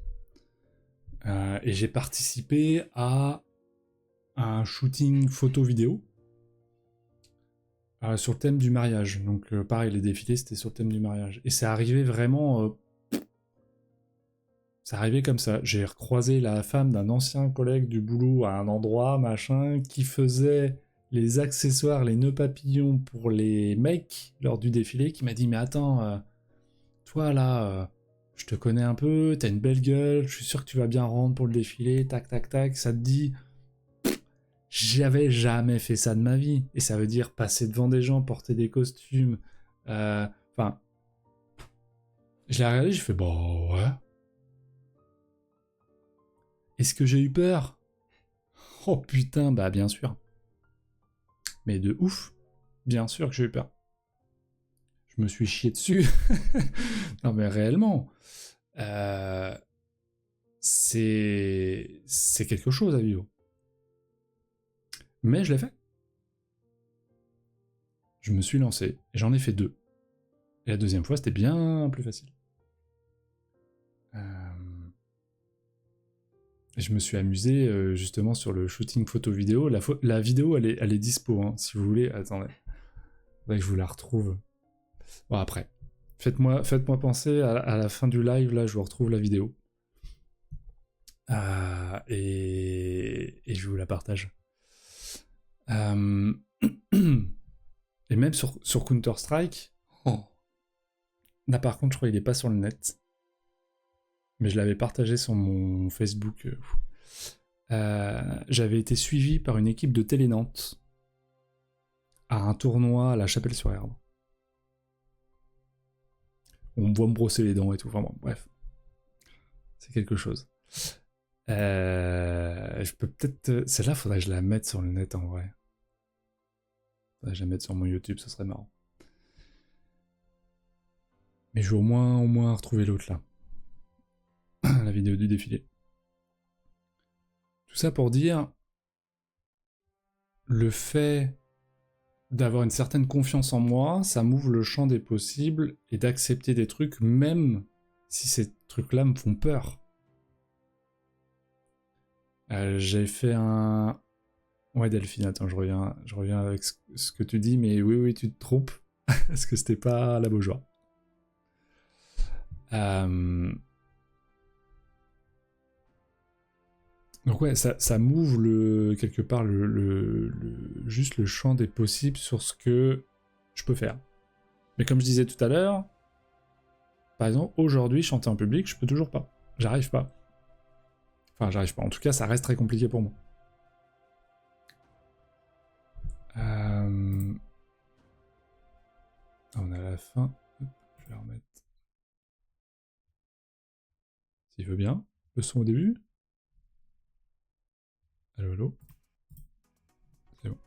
Et j'ai participé à un shooting photo-vidéo sur le thème du mariage. Donc pareil, les défilés, c'était sur le thème du mariage. Et c'est arrivé vraiment... ça arrivait comme ça. J'ai recroisé la femme d'un ancien collègue du boulot à un endroit, machin, qui faisait les accessoires, les nœuds papillons pour les mecs lors du défilé, qui m'a dit « Mais attends, toi là, je te connais un peu, t'as une belle gueule, je suis sûr que tu vas bien rendre pour le défilé, tac tac tac, ça te dit... » J'avais jamais fait ça de ma vie. Et ça veut dire passer devant des gens, porter des costumes. Enfin... je l'ai regardé, j'ai fait « Bah ouais. » Est-ce que j'ai eu peur? Oh putain, bah bien sûr. Mais de ouf, bien sûr que j'ai eu peur. Je me suis chié dessus. Non mais réellement, c'est quelque chose à vivre. Mais je l'ai fait. Je me suis lancé, et j'en ai fait 2. Et la deuxième fois, c'était bien plus facile. Je me suis amusé justement sur le shooting photo-vidéo. La vidéo, elle est dispo, hein, si vous voulez. Attendez. Faudrait que je vous la retrouve. Bon, après, faites-moi penser à la fin du live, là, je vous retrouve la vidéo. Et je vous la partage. Et même sur Counter-Strike, là par contre, je crois qu'il est pas sur le net. Mais je l'avais partagé sur mon Facebook. J'avais été suivi par une équipe de Télé-Nantes à un tournoi à la Chapelle-sur-Erdre. On me voit me brosser les dents et tout. Enfin bon, bref. C'est quelque chose. Je peux peut-être... Celle-là, faudrait que je la mette sur le net en vrai. Faudrait que je la mette sur mon YouTube, ce serait marrant. Mais je vais au moins retrouver l'autre là. La vidéo du défilé. Tout ça pour dire... Le fait d'avoir une certaine confiance en moi, ça m'ouvre le champ des possibles et d'accepter des trucs, même si ces trucs-là me font peur. J'ai fait un... Ouais Delphine, attends, je reviens avec ce que tu dis, mais oui, tu te trompes, parce que c'était pas la Beaujoire. Donc ouais, ça m'ouvre quelque part juste le champ des possibles sur ce que je peux faire. Mais comme je disais tout à l'heure, par exemple, aujourd'hui, chanter en public, je peux toujours pas. J'arrive pas. Enfin, j'arrive pas. En tout cas, ça reste très compliqué pour moi. On est à la fin. Hop, je vais remettre. S'il veut bien. Le son au début. Allô. C'est bon.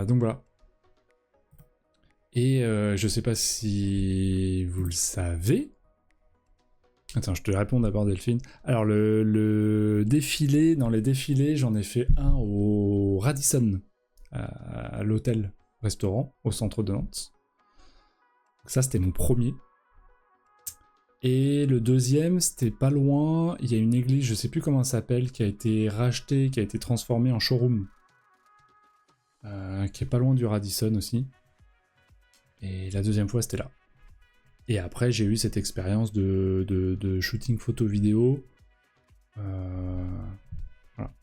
Donc voilà. Et je sais pas si vous le savez. Attends, je te réponds d'abord Delphine. Alors le défilé, dans les défilés, j'en ai fait un au Radisson, à l'hôtel-restaurant, au centre de Nantes. Donc ça, c'était mon premier. Et le deuxième, c'était pas loin, il y a une église, je sais plus comment elle s'appelle, qui a été rachetée, qui a été transformée en showroom. Qui est pas loin du Radisson aussi. Et la deuxième fois, c'était là. Et après, j'ai eu cette expérience de shooting photo-vidéo. Voilà.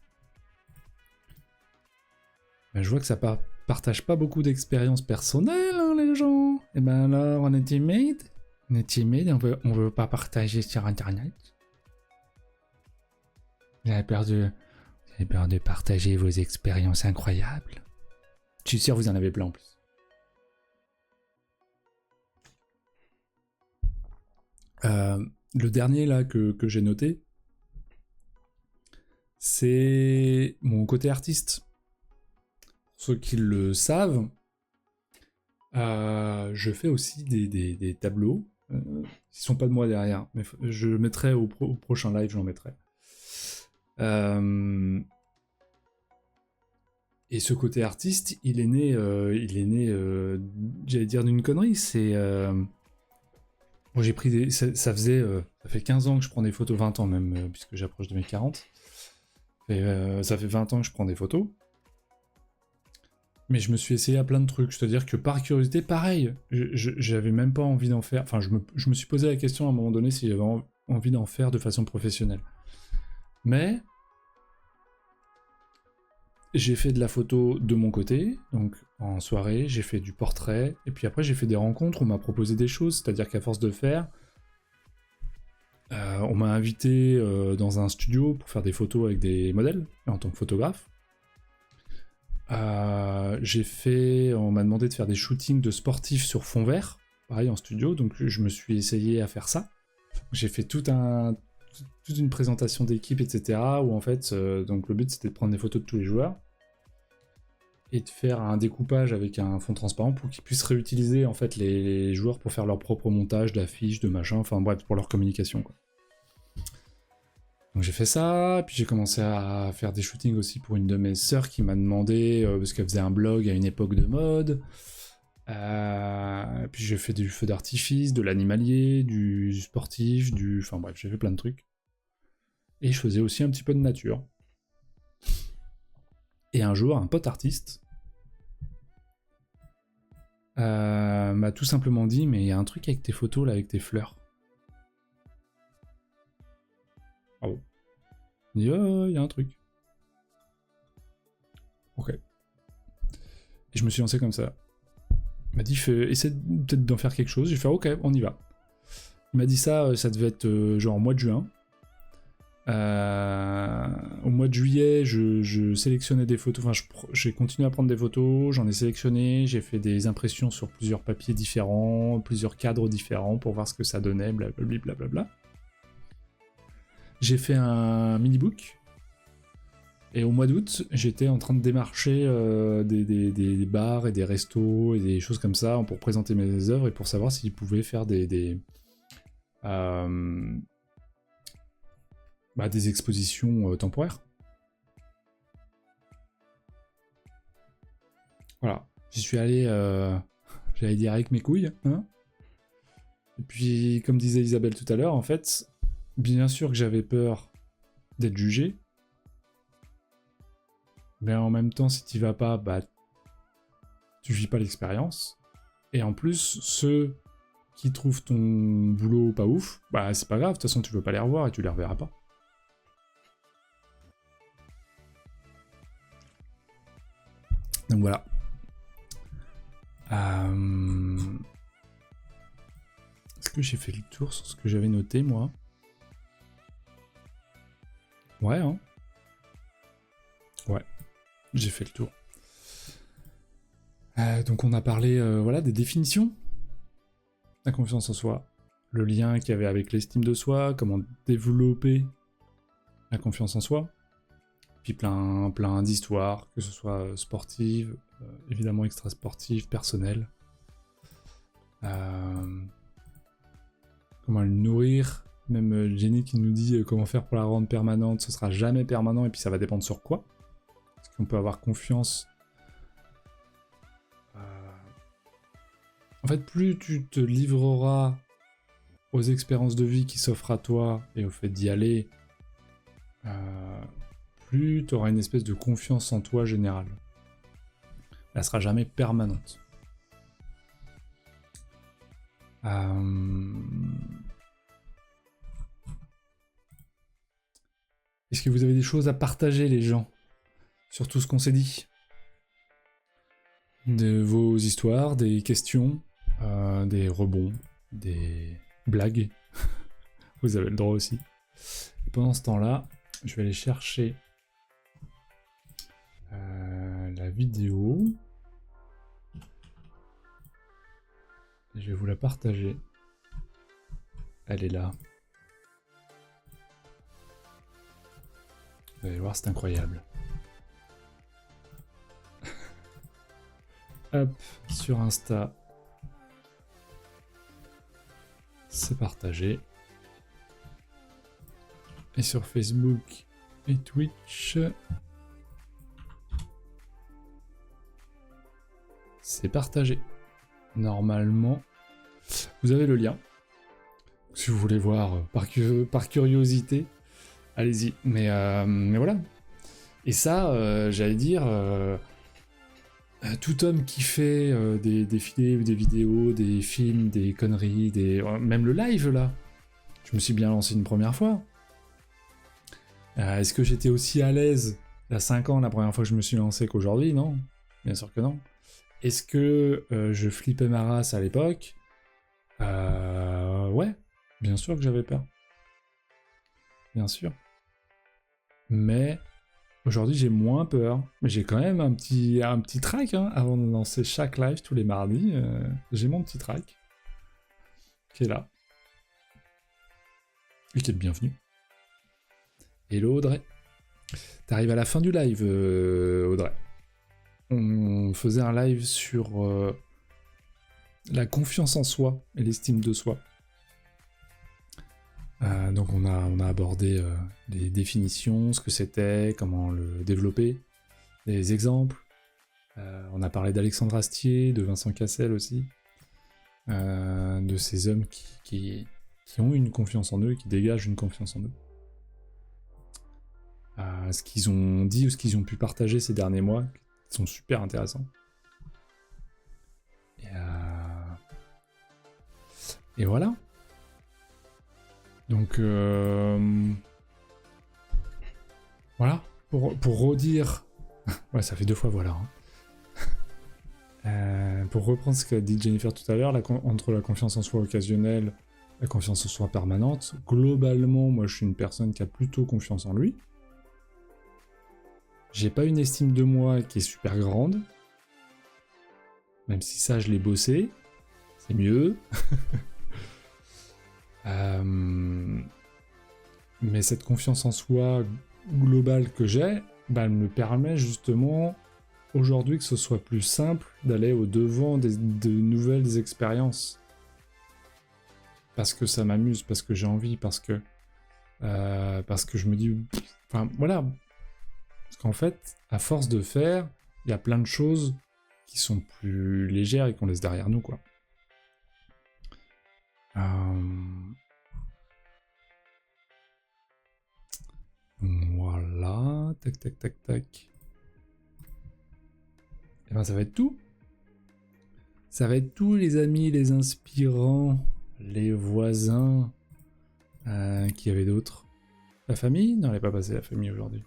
Ben, je vois que ça partage pas beaucoup d'expériences personnelles, hein, les gens. Et ben alors, on est timide. On est timide, on veut pas partager sur Internet. Vous avez peur de partager vos expériences incroyables. Je suis sûr que vous en avez plein en plus. Le dernier là que j'ai noté, c'est mon côté artiste. Pour ceux qui le savent, je fais aussi des tableaux. Ils sont pas de moi derrière, mais je le mettrai au prochain live, j'en mettrai. Et ce côté artiste, il est né, j'allais dire d'une connerie, c'est... Bon, j'ai pris ça fait 15 ans que je prends des photos, 20 ans même, puisque j'approche de mes 40. Ça fait 20 ans que je prends des photos. Mais je me suis essayé à plein de trucs, c'est-à-dire que par curiosité, pareil, j'avais même pas envie d'en faire, enfin je me suis posé la question à un moment donné si j'avais envie d'en faire de façon professionnelle. Mais j'ai fait de la photo de mon côté, donc en soirée, j'ai fait du portrait, et puis après j'ai fait des rencontres, on m'a proposé des choses, c'est-à-dire qu'à force de faire, on m'a invité dans un studio pour faire des photos avec des modèles, en tant que photographe. On m'a demandé de faire des shootings de sportifs sur fond vert, pareil en studio, donc je me suis essayé à faire ça. J'ai fait toute une présentation d'équipe, etc. où en fait, donc le but c'était de prendre des photos de tous les joueurs et de faire un découpage avec un fond transparent pour qu'ils puissent réutiliser en fait les joueurs pour faire leur propre montage d'affiches, de machin, enfin bref, pour leur communication, quoi. Donc j'ai fait ça, puis j'ai commencé à faire des shootings aussi pour une de mes sœurs qui m'a demandé, parce qu'elle faisait un blog à une époque de mode. Puis j'ai fait du feu d'artifice, de l'animalier, du sportif, enfin bref, j'ai fait plein de trucs. Et je faisais aussi un petit peu de nature. Et un jour, un pote artiste m'a tout simplement dit, mais il y a un truc avec tes photos, là, avec tes fleurs. Ah bon? Il dit, il y a un truc. Ok. Et je me suis lancé comme ça. Il m'a dit, essaie peut-être d'en faire quelque chose. J'ai fait, ok, on y va. Il m'a dit ça, ça devait être genre au mois de juin. Au mois de juillet, je sélectionnais des photos, enfin j'ai continué à prendre des photos, j'en ai sélectionné, j'ai fait des impressions sur plusieurs papiers différents, plusieurs cadres différents pour voir ce que ça donnait, blablabla. J'ai fait un mini-book, et au mois d'août, j'étais en train de démarcher des bars et des restos et des choses comme ça pour présenter mes œuvres et pour savoir s'ils pouvaient faire des expositions temporaires. Voilà, j'y suis allé, j'allais dire avec mes couilles, hein. Et puis, comme disait Isabelle tout à l'heure, en fait, bien sûr que j'avais peur d'être jugé, mais en même temps, si t'y vas pas, tu vis pas l'expérience. Et en plus, ceux qui trouvent ton boulot pas ouf, c'est pas grave, de toute façon, tu veux pas les revoir et tu les reverras pas. Donc voilà. Est-ce que j'ai fait le tour sur ce que j'avais noté, moi? Ouais, hein. Ouais, j'ai fait le tour. Donc on a parlé des définitions. La confiance en soi. Le lien qu'il y avait avec l'estime de soi, comment développer la confiance en soi. Puis plein d'histoires, que ce soit sportives, évidemment extra-sportives, personnelles. Comment le nourrir. Même Jenny qui nous dit comment faire pour la rendre permanente, ce sera jamais permanent et puis ça va dépendre sur quoi. Parce qu'on peut avoir confiance. En fait, plus tu te livreras aux expériences de vie qui s'offrent à toi et au fait d'y aller, plus tu auras une espèce de confiance en toi générale. Elle sera jamais permanente. Est-ce que vous avez des choses à partager, les gens, sur tout ce qu'on s'est dit? De vos histoires, des questions, des rebonds, des blagues. Vous avez le droit aussi. Et pendant ce temps-là, je vais aller chercher la vidéo. Et je vais vous la partager. Elle est là. Vous allez voir, c'est incroyable. Hop, sur Insta. C'est partagé. Et sur Facebook et Twitch. C'est partagé. Normalement, vous avez le lien. Si vous voulez voir par curiosité, allez-y. Mais voilà. Et ça, j'allais dire, tout homme qui fait des défilés, des vidéos, des films, des conneries, même le live là. Je me suis bien lancé une première fois. Est-ce que j'étais aussi à l'aise il y a 5 ans, la première fois que je me suis lancé, qu'aujourd'hui? Non. Bien sûr que non. Est-ce que je flippais ma race à l'époque? Ouais, bien sûr que j'avais peur. Bien sûr. Mais aujourd'hui, j'ai moins peur. Mais j'ai quand même un petit track avant de lancer chaque live tous les mardis. J'ai mon petit track qui est là. Et qui est le bienvenu. Hello Audrey. T'arrives à la fin du live, Audrey. On faisait un live sur la confiance en soi et l'estime de soi. Donc on a abordé les définitions, ce que c'était, comment le développer, des exemples. On a parlé d'Alexandre Astier, de Vincent Cassel aussi, de ces hommes qui ont une confiance en eux, qui dégagent une confiance en eux. Ce qu'ils ont dit ou ce qu'ils ont pu partager ces derniers mois, qui sont super intéressants. Et voilà. Donc, voilà. Pour redire... ouais, ça fait 2 fois voilà. Pour reprendre ce qu'a dit Jennifer tout à l'heure, entre la confiance en soi occasionnelle, la confiance en soi permanente, globalement, moi je suis une personne qui a plutôt confiance en lui. J'ai pas une estime de moi qui est super grande, même si ça je l'ai bossé, c'est mieux. Mais cette confiance en soi globale que j'ai, bah, elle me permet justement aujourd'hui que ce soit plus simple d'aller au-devant de nouvelles expériences. Parce que ça m'amuse, parce que j'ai envie, parce que je me dis... Enfin, voilà. Parce qu'en fait, à force de faire, il y a plein de choses qui sont plus légères et qu'on laisse derrière nous, quoi. Voilà. Tac, tac, tac, tac. Et ben, ça va être tout. Ça va être tout, les amis, les inspirants, les voisins. Qui y avait d'autres? La famille? Non, elle n'est pas passée, la famille, aujourd'hui.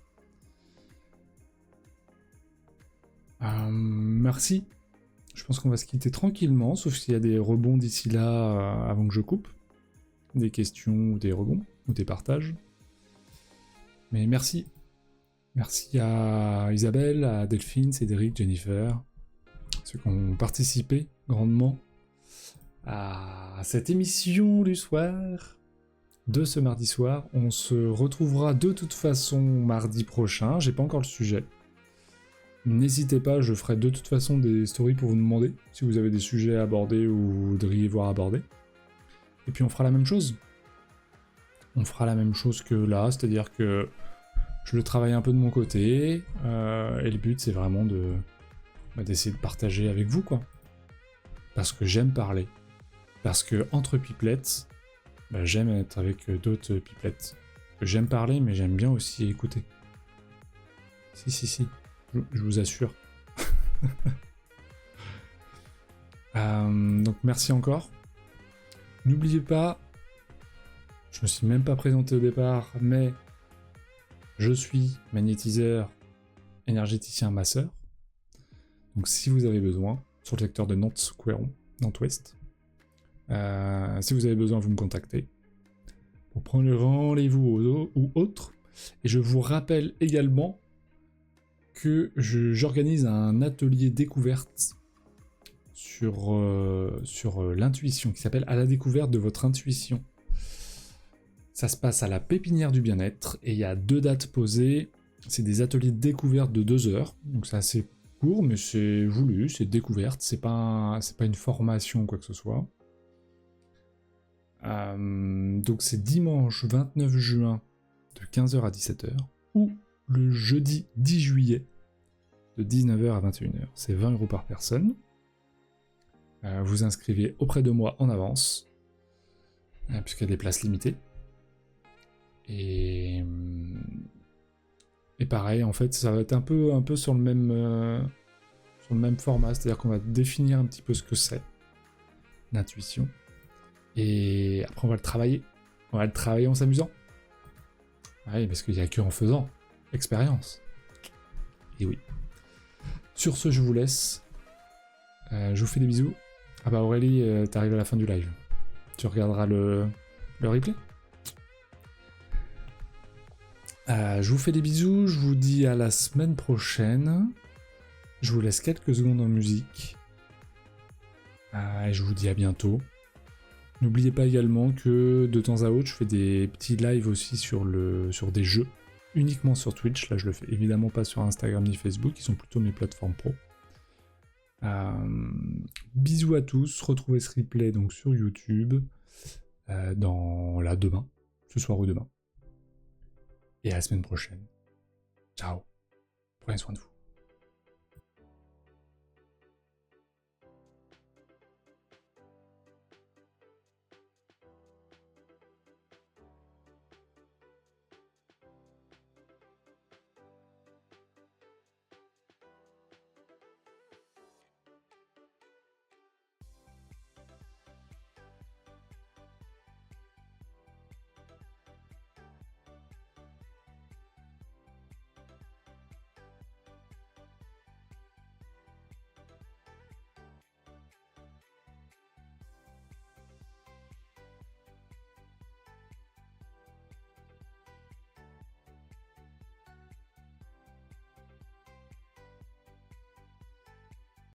Merci. Je pense qu'on va se quitter tranquillement, sauf s'il y a des rebonds d'ici là, avant que je coupe. Des questions, ou des rebonds, ou des partages. Mais merci. Merci à Isabelle, à Delphine, Cédric, Jennifer, ceux qui ont participé grandement à cette émission du soir, de ce mardi soir. On se retrouvera de toute façon mardi prochain, j'ai pas encore le sujet. N'hésitez pas, je ferai de toute façon des stories pour vous demander si vous avez des sujets à aborder ou vous voudriez voir aborder. Et puis on fera la même chose. On fera la même chose que là, c'est-à-dire que je le travaille un peu de mon côté, et le but c'est vraiment d'essayer de partager avec vous, quoi. Parce que j'aime parler. Parce que entre pipelettes, j'aime être avec d'autres pipelettes. J'aime parler, mais j'aime bien aussi écouter. Si, je vous assure. Donc merci encore. N'oubliez pas, je me suis même pas présenté au départ, mais je suis magnétiseur énergéticien masseur. Donc si vous avez besoin, sur le secteur de Nantes-Couëron, Nantes-Ouest, si vous avez besoin, vous me contactez pour prendre le rendez-vous ou autre. Et je vous rappelle également que j'organise un atelier découverte sur l'intuition, qui s'appelle « À la découverte de votre intuition ». Ça se passe à la Pépinière du Bien-être, et il y a 2 dates posées. C'est des ateliers de découverte de 2 heures, donc c'est assez court, mais c'est voulu, c'est découverte, c'est pas une formation ou quoi que ce soit. Donc c'est dimanche 29 juin de 15h à 17h, ou le jeudi 10 juillet de 19h à 21h. C'est 20 € par personne. Vous inscrivez auprès de moi en avance, puisqu'il y a des places limitées. Et pareil, en fait, ça va être un peu sur le même format, c'est-à-dire qu'on va définir un petit peu ce que c'est, l'intuition. Et après, on va le travailler. On va le travailler en s'amusant. Oui, parce qu'il n'y a que en faisant expérience. Et oui. Sur ce, je vous laisse. Je vous fais des bisous. Ah bah Aurélie, t'arrives à la fin du live. Tu regarderas le replay. Je vous fais des bisous. Je vous dis à la semaine prochaine. Je vous laisse quelques secondes en musique. Et je vous dis à bientôt. N'oubliez pas également que de temps à autre, je fais des petits lives aussi sur des jeux, uniquement sur Twitch. Là, je le fais évidemment pas sur Instagram ni Facebook, qui sont plutôt mes plateformes pro. Bisous à tous, retrouvez ce replay donc sur YouTube, demain, ce soir ou demain. Et à la semaine prochaine. Ciao. Prenez soin de vous.